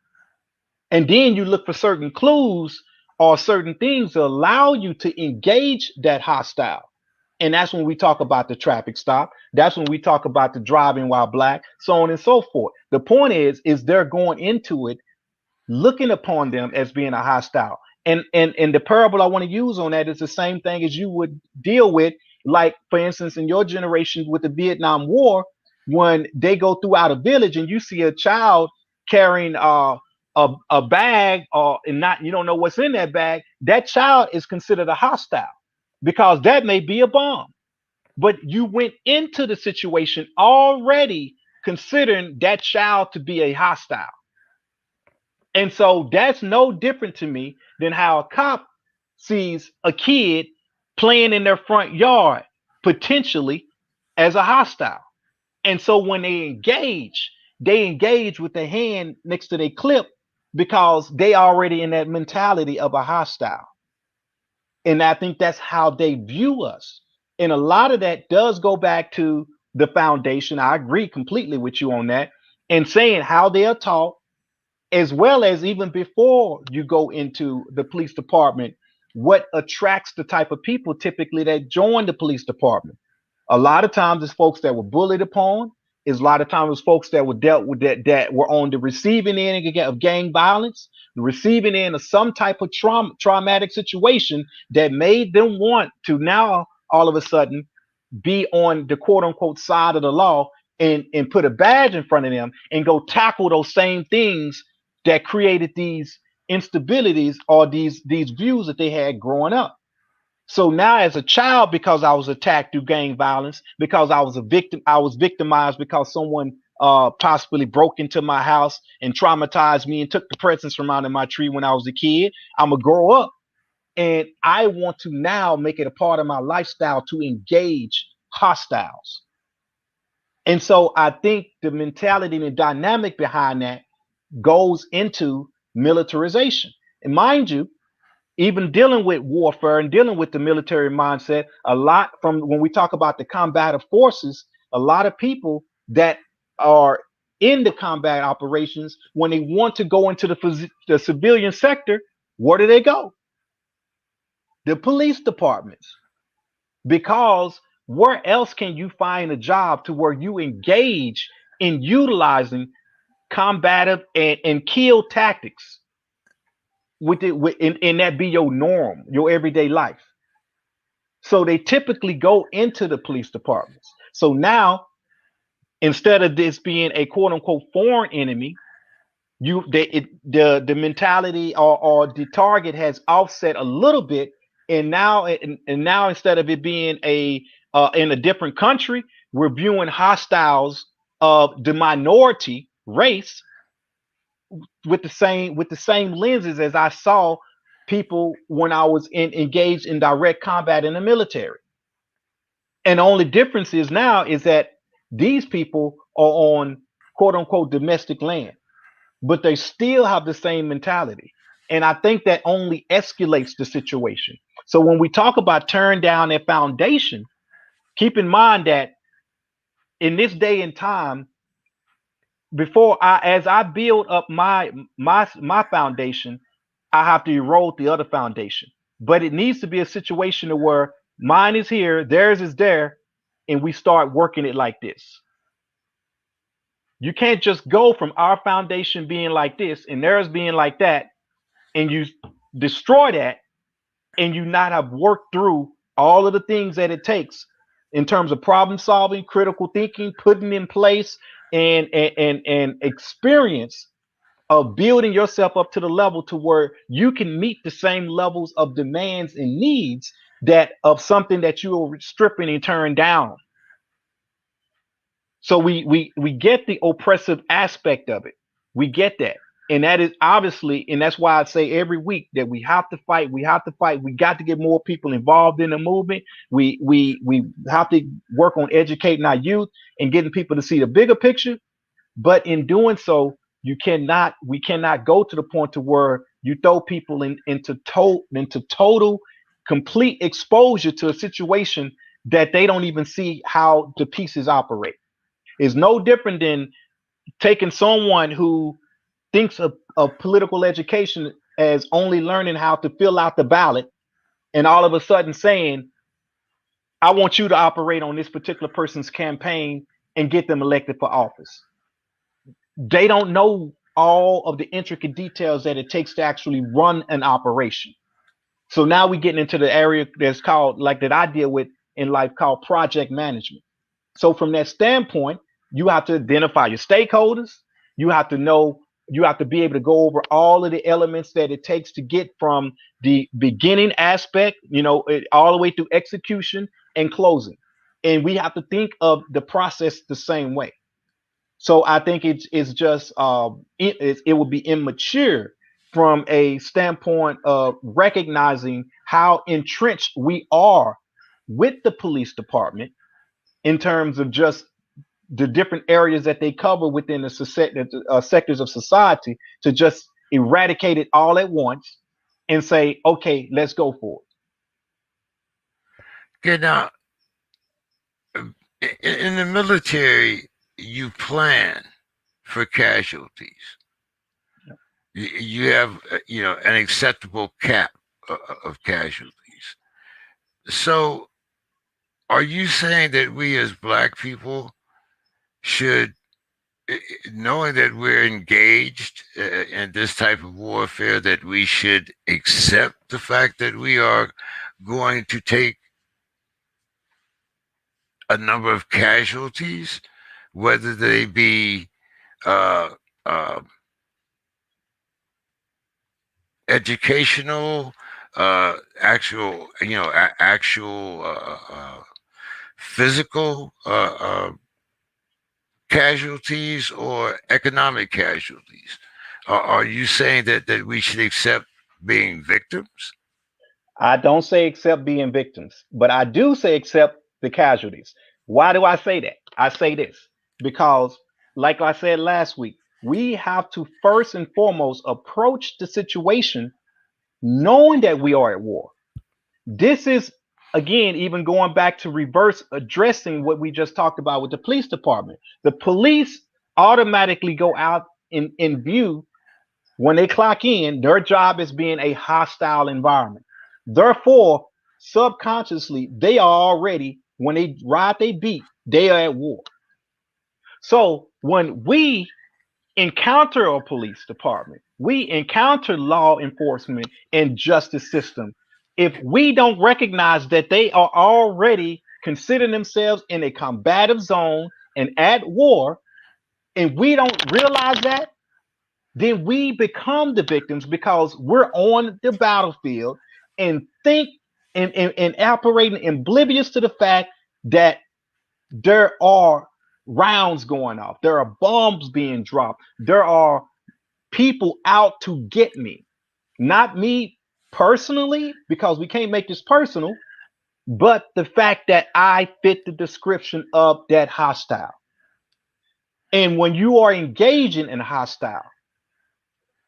and then you look for certain clues or certain things that allow you to engage that hostile. And that's when we talk about the traffic stop. That's when we talk about the driving while black, so on and so forth. The point is they're going into it looking upon them as being a hostile. And the parable I want to use on that is the same thing as you would deal with, like for instance, in your generation with the Vietnam War, when they go throughout a village and you see a child carrying a bag or and not you don't know what's in that bag, that child is considered a hostile because that may be a bomb. But you went into the situation already considering that child to be a hostile. And so that's no different to me than how a cop sees a kid playing in their front yard, potentially as a hostile. And so when they engage with their hand next to their clip because they already in that mentality of a hostile. And I think that's how they view us. And a lot of that does go back to the foundation. I agree completely with you on that. And saying how they are taught, as well as even before you go into the police department, what attracts the type of people typically that join the police department. A lot of times it's folks that were bullied upon. Is a lot of times it's folks that were dealt with that were on the receiving end of gang violence, the receiving end of some type of traumatic situation that made them want to now all of a sudden be on the quote unquote side of the law and put a badge in front of them and go tackle those same things that created these instabilities or these views that they had growing up. So now as a child, because I was attacked through gang violence, because I was a victim, I was victimized because someone possibly broke into my house and traumatized me and took the presents from out of my tree when I was a kid. I'm gonna grow up and I want to now make it a part of my lifestyle to engage hostiles. And so I think the mentality and the dynamic behind that goes into militarization. And mind you, even dealing with warfare and dealing with the military mindset, a lot from when we talk about the combative forces, a lot of people that are in the combat operations, when they want to go into the civilian sector, where do they go? The police departments. Because where else can you find a job to where you engage in utilizing combative and kill tactics with it and that be your norm, your everyday life? So they typically go into the police departments. So now instead of this being a quote unquote foreign enemy, the mentality or the target has offset a little bit, and now instead of it being a in a different country, we're viewing hostiles of the minority race with the same lenses as I saw people when I was engaged in direct combat in the military. And the only difference is now is that these people are on quote unquote domestic land, but they still have the same mentality. And I think that only escalates the situation. So when we talk about tearing down their foundation, keep in mind that in this day and time, as I build up my foundation, I have to erode the other foundation. But it needs to be a situation where mine is here, theirs is there, and we start working it like this. You can't just go from our foundation being like this and theirs being like that, and you destroy that, and you not have worked through all of the things that it takes in terms of problem solving, critical thinking, putting in place, and experience of building yourself up to the level to where you can meet the same levels of demands and needs that of something that you are stripping and tearing down. So we get the oppressive aspect of it. We get that. And that is obviously, and that's why I say every week that we have to fight, we have to fight, we got to get more people involved in the movement. We have to work on educating our youth and getting people to see the bigger picture. But in doing so, we cannot go to the point to where you throw people into total complete exposure to a situation that they don't even see how the pieces operate. It's no different than taking someone who thinks of political education as only learning how to fill out the ballot and all of a sudden saying, I want you to operate on this particular person's campaign and get them elected for office. They don't know all of the intricate details that it takes to actually run an operation. So now we're getting into the area that's called, like that I deal with in life, called project management. So from that standpoint, you have to identify your stakeholders. You have to know, you have to be able to go over all of the elements that it takes to get from the beginning aspect, all the way through execution and closing. And we have to think of the process the same way. So I think it's just it would be immature from a standpoint of recognizing how entrenched we are with the police department in terms of just the different areas that they cover within the sectors of society, to just eradicate it all at once and say, okay, let's go for it. Okay, now, in the military, you plan for casualties. You have, an acceptable cap of casualties. So, are you saying that we as Black people should, knowing that we're engaged in this type of warfare, that we should accept the fact that we are going to take a number of casualties, whether they be uh, uh, educational, actual physical casualties, or economic casualties? Are you saying that we should accept being victims? I don't say accept being victims, but I do say accept the casualties. Why do I say that? I say this because, like I said last week, we have to first and foremost approach the situation knowing that we are at war. This is, again, even going back to reverse addressing what we just talked about with the police department. The police automatically go out in view when they clock in, their job is being a hostile environment. Therefore, subconsciously, they are already, when they ride they beat, they are at war. So when we encounter a police department, we encounter law enforcement and justice system, if we don't recognize that they are already considering themselves in a combative zone and at war, and we don't realize that, then we become the victims because we're on the battlefield and think and operating oblivious to the fact that there are rounds going off, there are bombs being dropped, there are people out to get me. Not me personally, because we can't make this personal, but the fact that I fit the description of that hostile. And when you are engaging in a hostile,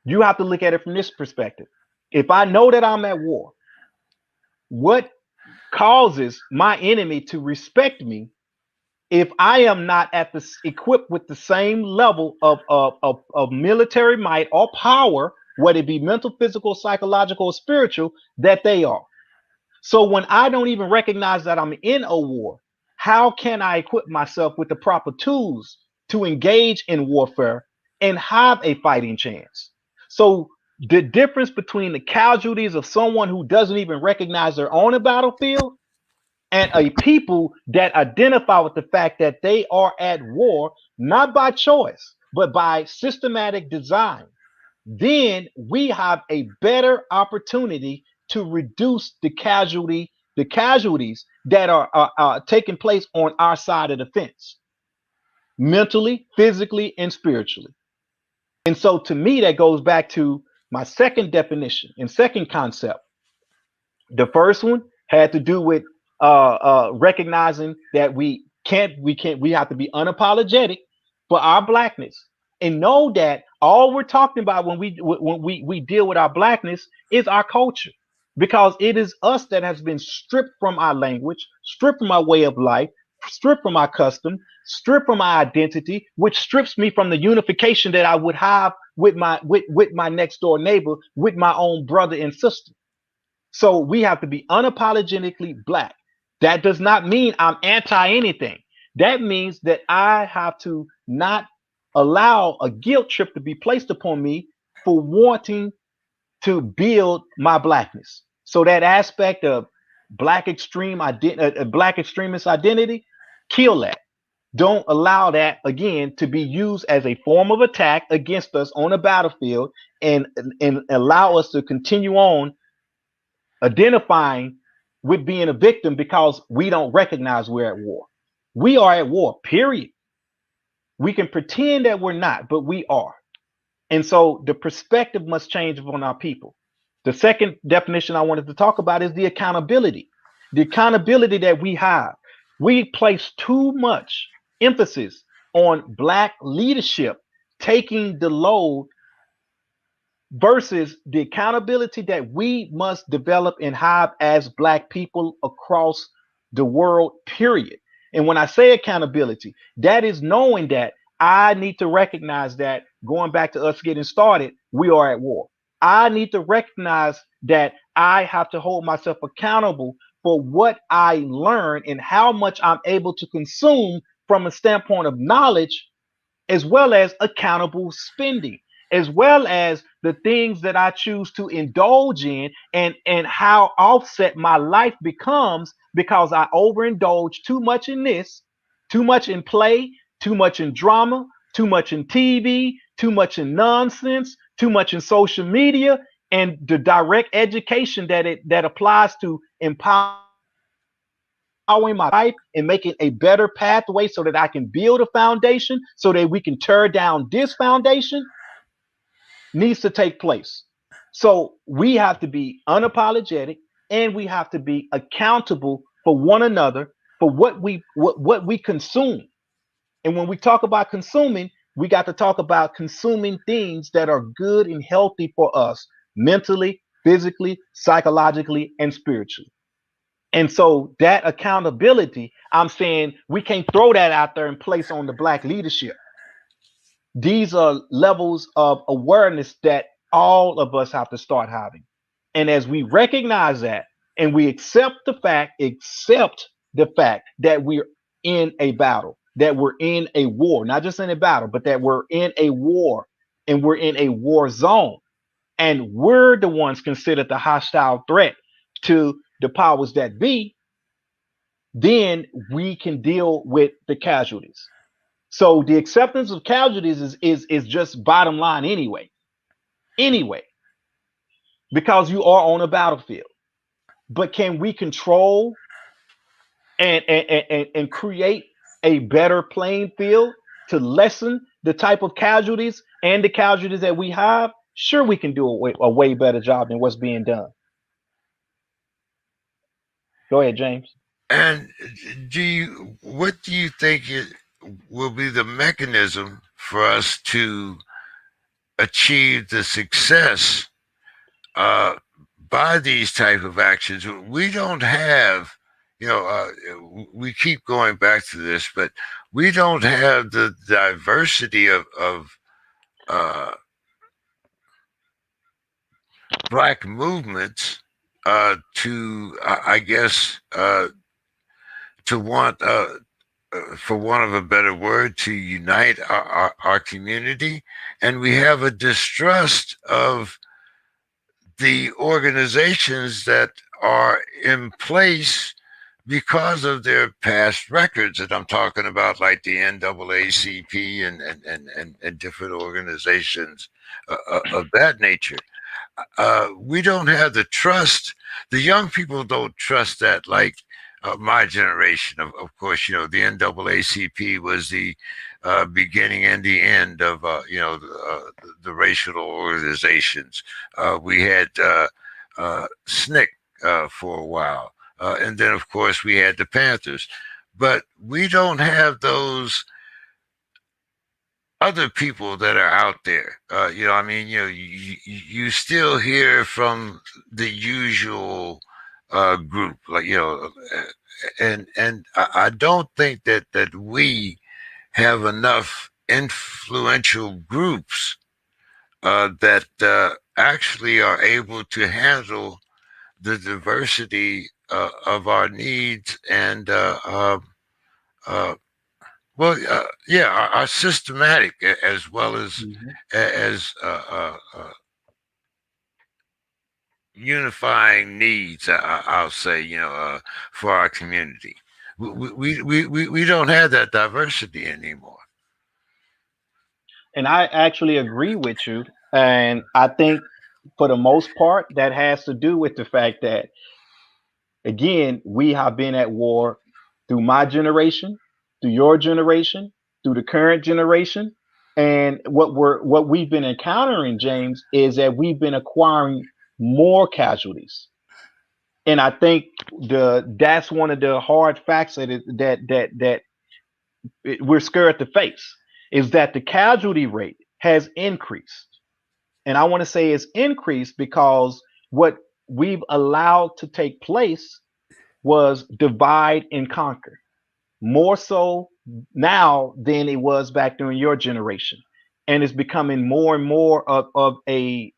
you have to look at it from this perspective. If I know that I'm at war, what causes my enemy to respect me if I am not equipped with the same level of military might or power, whether it be mental, physical, psychological, or spiritual, that they are? So when I don't even recognize that I'm in a war, how can I equip myself with the proper tools to engage in warfare and have a fighting chance. So the difference between the casualties of someone who doesn't even recognize they're on a battlefield and a people that identify with the fact that they are at war, not by choice, but by systematic design, then we have a better opportunity to reduce the casualties that are taking place on our side of the fence, mentally, physically, and spiritually. And so to me, that goes back to my second definition and second concept. The first one had to do with recognizing that we have to be unapologetic for our blackness and know that all we're talking about when we deal with our blackness is our culture, because it is us that has been stripped from our language, stripped from our way of life, stripped from our custom, stripped from our identity, which strips me from the unification that I would have with my next door neighbor, with my own brother and sister. So we have to be unapologetically black. That does not mean I'm anti anything. That means that I have to not allow a guilt trip to be placed upon me for wanting to build my blackness. So that aspect of black extremist identity, kill that. Don't allow that again to be used as a form of attack against us on a battlefield, and allow us to continue on identifying with being a victim because we don't recognize we're at war. We are at war, period. We can pretend that we're not, but we are. And so the perspective must change on our people. The second definition I wanted to talk about is the accountability. The accountability that we have. We place too much emphasis on black leadership taking the load versus the accountability that we must develop and have as black people across the world, period. And when I say accountability, that is knowing that I need to recognize that, going back to us getting started, we are at war. I need to recognize that I have to hold myself accountable for what I learn and how much I'm able to consume from a standpoint of knowledge, as well as accountable spending, as well as the things that I choose to indulge in, and how offset my life becomes because I overindulge too much in this, too much in play, too much in drama, too much in TV, too much in nonsense, too much in social media, and the direct education that applies to empowering my life and making a better pathway so that I can build a foundation so that we can tear down this foundation needs to take place. So we have to be unapologetic, and we have to be accountable for one another for what we consume. And when we talk about consuming, we got to talk about consuming things that are good and healthy for us mentally, physically, psychologically, and spiritually. And so that accountability, I'm saying we can't throw that out there and place on the black leadership. These are levels of awareness that all of us have to start having. And as we recognize that and we accept the fact that we're in a battle, that we're in a war, not just in a battle, but that we're in a war and we're in a war zone, and we're the ones considered the hostile threat to the powers that be, then we can deal with the casualties. So the acceptance of casualties is just bottom line anyway. Anyway, because you are on a battlefield. But can we control and create a better playing field to lessen the type of casualties and the casualties that we have? Sure, we can do a way better job than what's being done. Go ahead, James. And what do you think will be the mechanism for us to achieve the success uh, by these type of actions? We don't have, we keep going back to this, but we don't have the diversity of uh, black movements to, I guess, to want for want of a better word, to unite our community. And we have a distrust of the organizations that are in place because of their past records. And I'm talking about like the NAACP and different organizations of that nature. We don't have the trust. The young people don't trust that like my generation. Of course, the NAACP was the beginning and the end of the racial organizations. We had SNCC for a while, and then of course we had the Panthers. But we don't have those other people that are out there. I mean, you still hear from the usual group, like and I don't think that we have enough influential groups that actually are able to handle the diversity of our needs and uh, well, yeah, are systematic as well as unifying needs. I'll say, for our community. We don't have that diversity anymore. And I actually agree with you. And I think for the most part, that has to do with the fact that, again, we have been at war through my generation, through your generation, through the current generation. And what we've been encountering, James, is that we've been acquiring more casualties. And I think that's one of the hard facts that we're scared to face, is that the casualty rate has increased. And I want to say it's increased because what we've allowed to take place was divide and conquer, more so now than it was back during your generation. And it's becoming more and more of a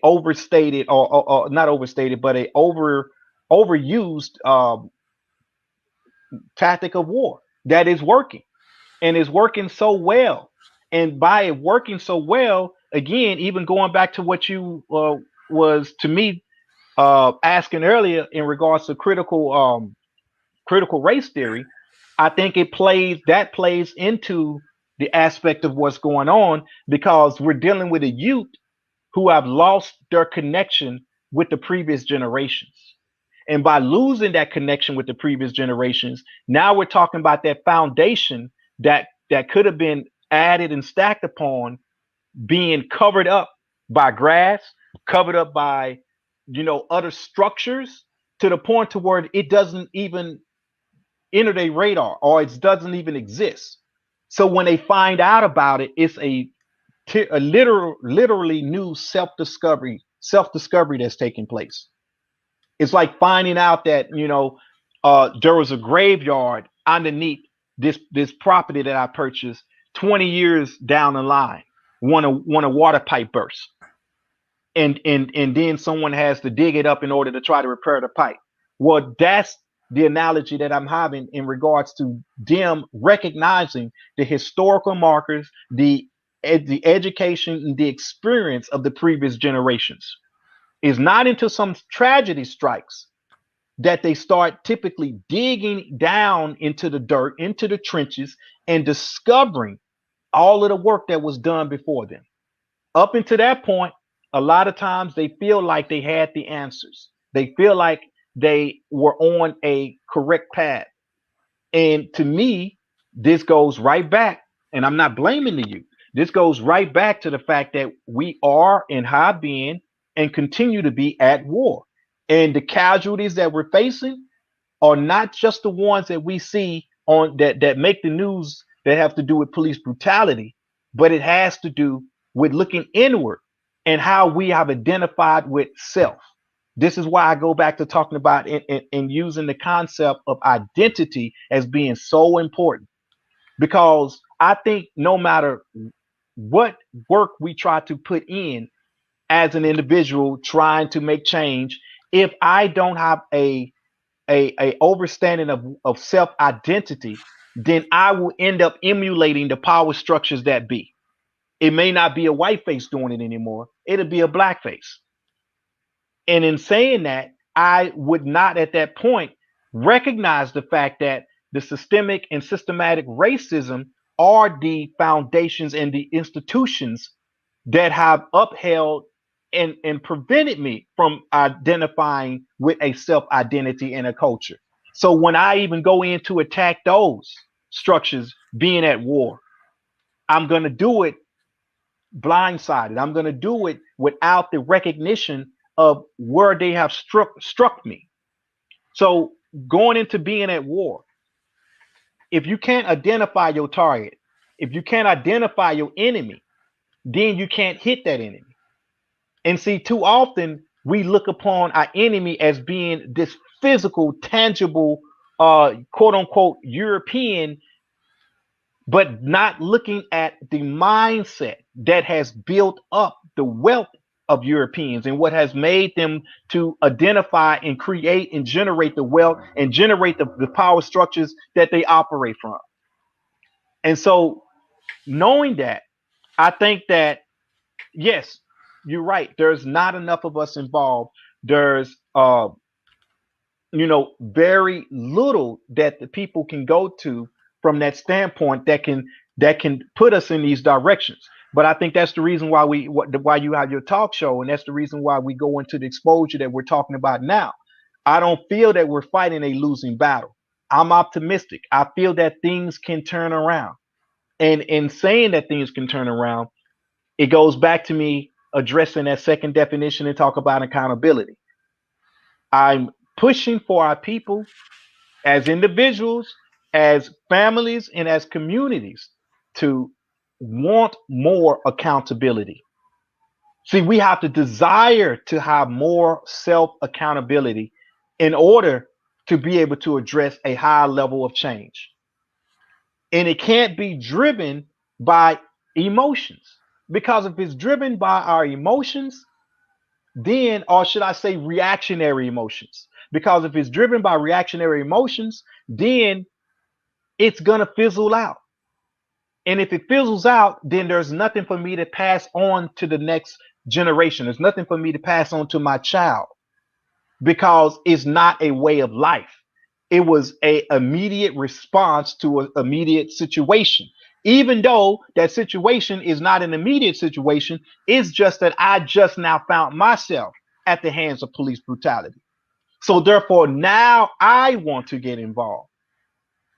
overstated, or not overstated, but a overused tactic of war that is working, and is working so well. And by it working so well, again, even going back to what you was to me asking earlier in regards to critical race theory, I think plays into the aspect of what's going on, because we're dealing with a youth who have lost their connection with the previous generations. And by losing that connection with the previous generations, now we're talking about that foundation that could have been added and stacked upon, being covered up by grass, covered up by other structures, to the point to where it doesn't even enter their radar, or it doesn't even exist. So when they find out about it, it's a literally new self discovery that's taking place. It's like finding out that there was a graveyard underneath this property that I purchased 20 years down the line. When a water pipe burst, and then someone has to dig it up in order to try to repair the pipe. Well, that's the analogy that I'm having in regards to them recognizing the historical markers, the education, and the experience of the previous generations. Is not until some tragedy strikes that they start typically digging down into the dirt, into the trenches, and discovering all of the work that was done before them. Up until that point, a lot of times they feel like they had the answers. They feel like they were on a correct path. And to me, this goes right back, and I'm not blaming the youth. This goes right back to the fact that we are and have been and continue to be at war. And the casualties that we're facing are not just the ones that we see on that make the news, that have to do with police brutality, but it has to do with looking inward and how we have identified with self. This is why I go back to talking about and using the concept of identity as being so important, because I think no matter what work we try to put in as an individual trying to make change, if I don't have a overstanding of self identity, then I will end up emulating the power structures that be. It may not be a white face doing it anymore. It'll be a black face. And in saying that, I would not at that point recognize the fact that the systemic and systematic racism are the foundations and the institutions that have upheld and prevented me from identifying with a self identity and a culture. So when I even go in to attack those structures being at war, I'm going to do it blindsided. I'm going to do it without the recognition of where they have struck me. So going into being at war, if you can't identify your target, if you can't identify your enemy, then you can't hit that enemy. And see, too often we look upon our enemy as being this physical, tangible, quote unquote European, but not looking at the mindset that has built up the wealth of Europeans and what has made them to identify and create and generate the wealth and generate the power structures that they operate from. And so, knowing that, I think that, yes, you're right. There's not enough of us involved. There's very little that the people can go to from that standpoint that can put us in these directions. But I think that's the reason why why you have your talk show, and that's the reason why we go into the exposure that we're talking about now. I don't feel that we're fighting a losing battle. I'm optimistic. I feel that things can turn around. And in saying that things can turn around, it goes back to me addressing that second definition and talk about accountability. I'm pushing for our people as individuals, as families, and as communities to want more accountability. See, we have to desire to have more self accountability in order to be able to address a high level of change. And it can't be driven by emotions, because if it's driven by our emotions, then, or should I say reactionary emotions, because if it's driven by reactionary emotions, then it's going to fizzle out. And if it fizzles out, then there's nothing for me to pass on to the next generation. There's nothing for me to pass on to my child, because it's not a way of life. It was a immediate response to an immediate situation. Even though that situation is not an immediate situation, it's just that I just now found myself at the hands of police brutality. So therefore, now I want to get involved,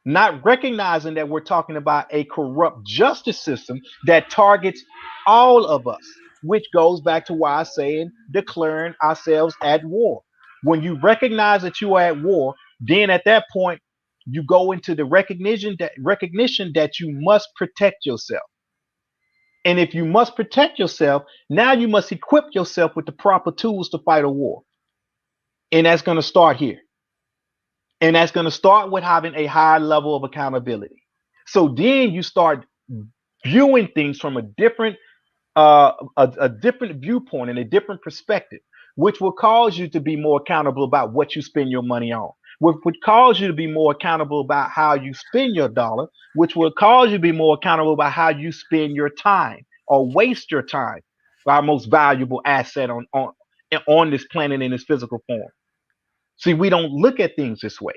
not recognizing that we're talking about a corrupt justice system that targets all of us, which goes back to why I say declaring ourselves at war. When you recognize that you are at war, then at that point you go into the recognition that you must protect yourself. And if you must protect yourself, now you must equip yourself with the proper tools to fight a war. And that's going to start here. And that's going to start with having a high level of accountability. So then you start viewing things from a different viewpoint and a different perspective, which will cause you to be more accountable about what you spend your money on, which would cause you to be more accountable about how you spend your dollar, which will cause you to be more accountable about how you spend your time or waste your time, our most valuable asset on this planet in its physical form. See, we don't look at things this way.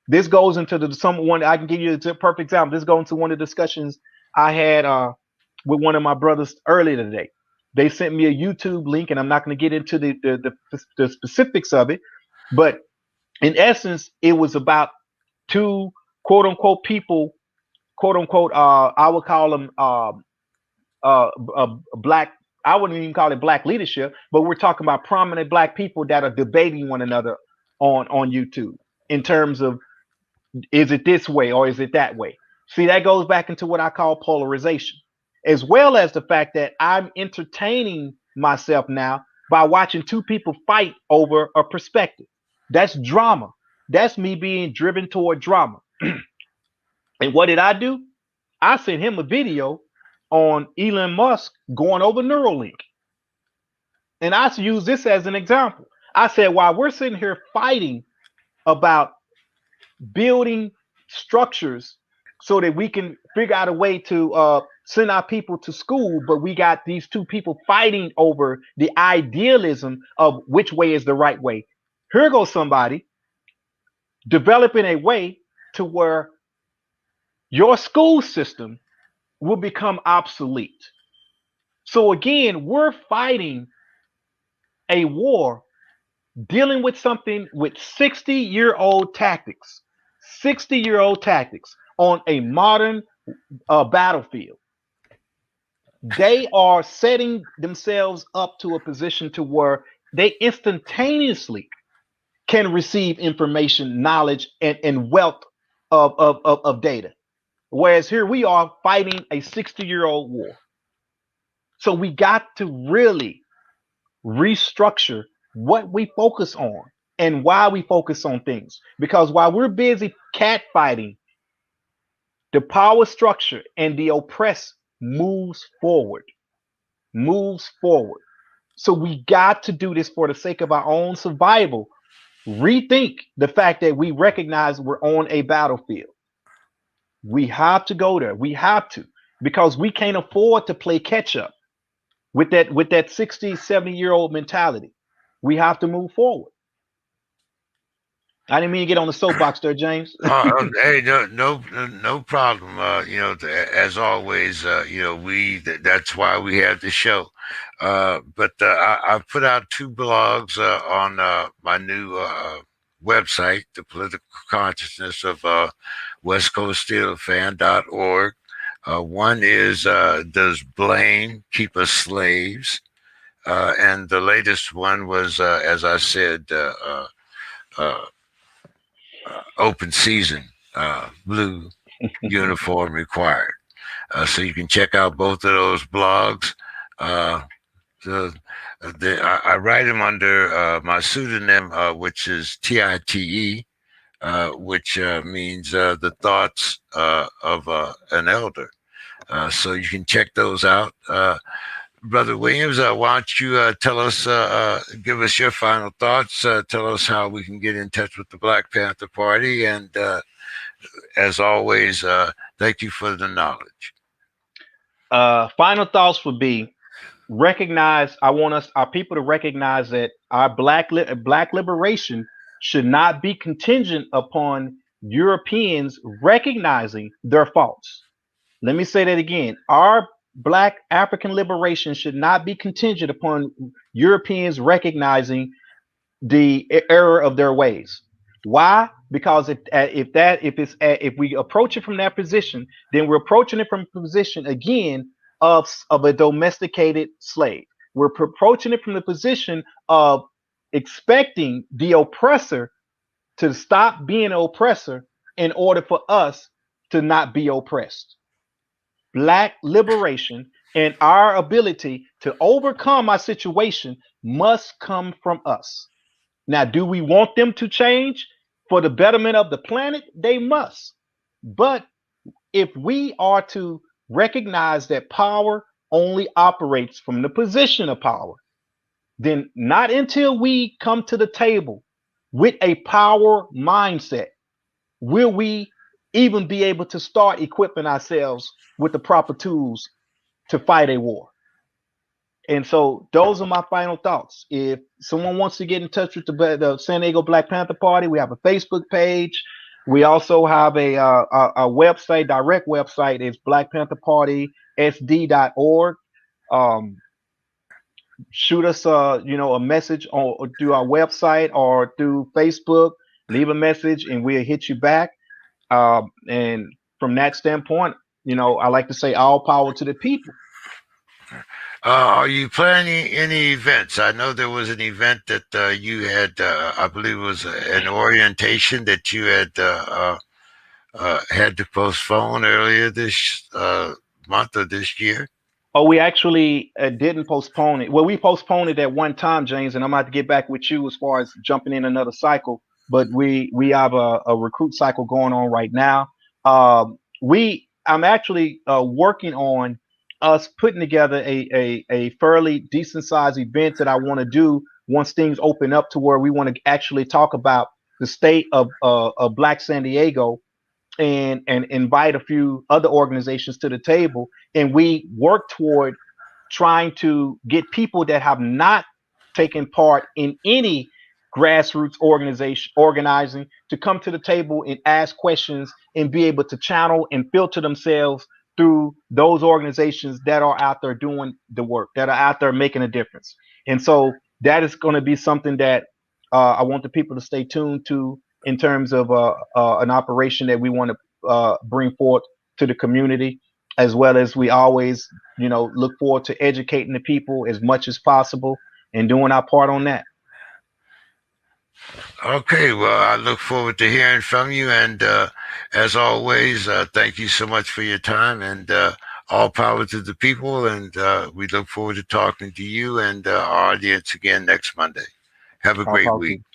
This goes into someone I can give you a perfect example. This goes into one of the discussions I had with one of my brothers earlier today. They sent me a YouTube link, and I'm not going to get into the specifics of it, but in essence, it was about two quote unquote people, quote unquote. I would call them black. I wouldn't even call it black leadership, but we're talking about prominent black people that are debating one another on YouTube in terms of, is it this way or is it that way? See, that goes back into what I call polarization, as well as the fact that I'm entertaining myself now by watching two people fight over a perspective. That's drama. That's me being driven toward drama. And what did I do? I sent him a video on Elon Musk going over Neuralink. And I use this as an example. I said, while we're sitting here fighting about building structures so that we can figure out a way to send our people to school. But we got these two people fighting over the idealism of which way is the right way. Here goes somebody developing a way to where your school system will become obsolete. So again, we're fighting a war dealing with something with 60-year-old tactics, 60-year-old tactics on a modern battlefield. They are setting themselves up to a position to where they instantaneously can receive information, knowledge, and wealth of data. Whereas here we are fighting a 60-year-old war. So we got to really restructure what we focus on and why we focus on things. Because while we're busy catfighting, the power structure and the oppressed moves forward, moves forward. So we got to do this for the sake of our own survival. Rethink the fact that we recognize we're on a battlefield. We have to go there. We have to, because we can't afford to play catch up with that 60, 70-year-old mentality. We have to move forward. I didn't mean to get on the soapbox there, James. Hey, no problem. As always, that's why we have the show. But I put out 2 blogs on my new website, the Political Consciousness of WestCoastSteelFan.org. One is Does Blame Keep Us Slaves? And the latest one was, as I said, open season, blue uniform required. So you can check out both of those blogs. I write them under my pseudonym, which is TITE, which means the thoughts of an elder. So you can check those out. Brother Williams, why don't you tell us, give us your final thoughts, tell us how we can get in touch with the Black Panther Party, and as always, thank you for the knowledge. Final thoughts would be I want our people to recognize that our black liberation should not be contingent upon Europeans recognizing their faults. Let me say that again. Our Black African liberation should not be contingent upon Europeans recognizing the error of their ways. Why? Because if we approach it from that position, then we're approaching it from a position again of a domesticated slave. We're approaching it from the position of expecting the oppressor to stop being an oppressor in order for us to not be oppressed. Black liberation and our ability to overcome our situation must come from us. Now, do we want them to change for the betterment of the planet? They must. But if we are to recognize that power only operates from the position of power, then not until we come to the table with a power mindset will we even be able to start equipping ourselves with the proper tools to fight a war. And so those are my final thoughts. If someone wants to get in touch with the San Diego Black Panther Party, we have a Facebook page. We also have a website, direct website is blackpantherpartysd.org. Shoot us a message through our website or through Facebook. Leave a message and we'll hit you back. And from that standpoint, I like to say all power to the people. Are you planning any events? I know there was an event that you had, I believe it was an orientation that you had to postpone earlier this month or this year. Oh, we actually didn't postpone it. Well, we postponed it at one time, James, and I'm about to get back with you as far as jumping in another cycle. But we have a recruit cycle going on right now. I'm actually working on us putting together a fairly decent sized event that I want to do once things open up to where we want to actually talk about the state of Black San Diego and invite a few other organizations to the table, and we work toward trying to get people that have not taken part in any grassroots organizing to come to the table and ask questions and be able to channel and filter themselves through those organizations that are out there doing the work, that are out there making a difference. And so that is going to be something that I want the people to stay tuned to in terms of an operation that we want to bring forth to the community, as well as we always, look forward to educating the people as much as possible and doing our part on that. Okay, well, I look forward to hearing from you. And as always, thank you so much for your time, and all power to the people. And we look forward to talking to you and our audience again next Monday. Have a I'll great talk to week. you.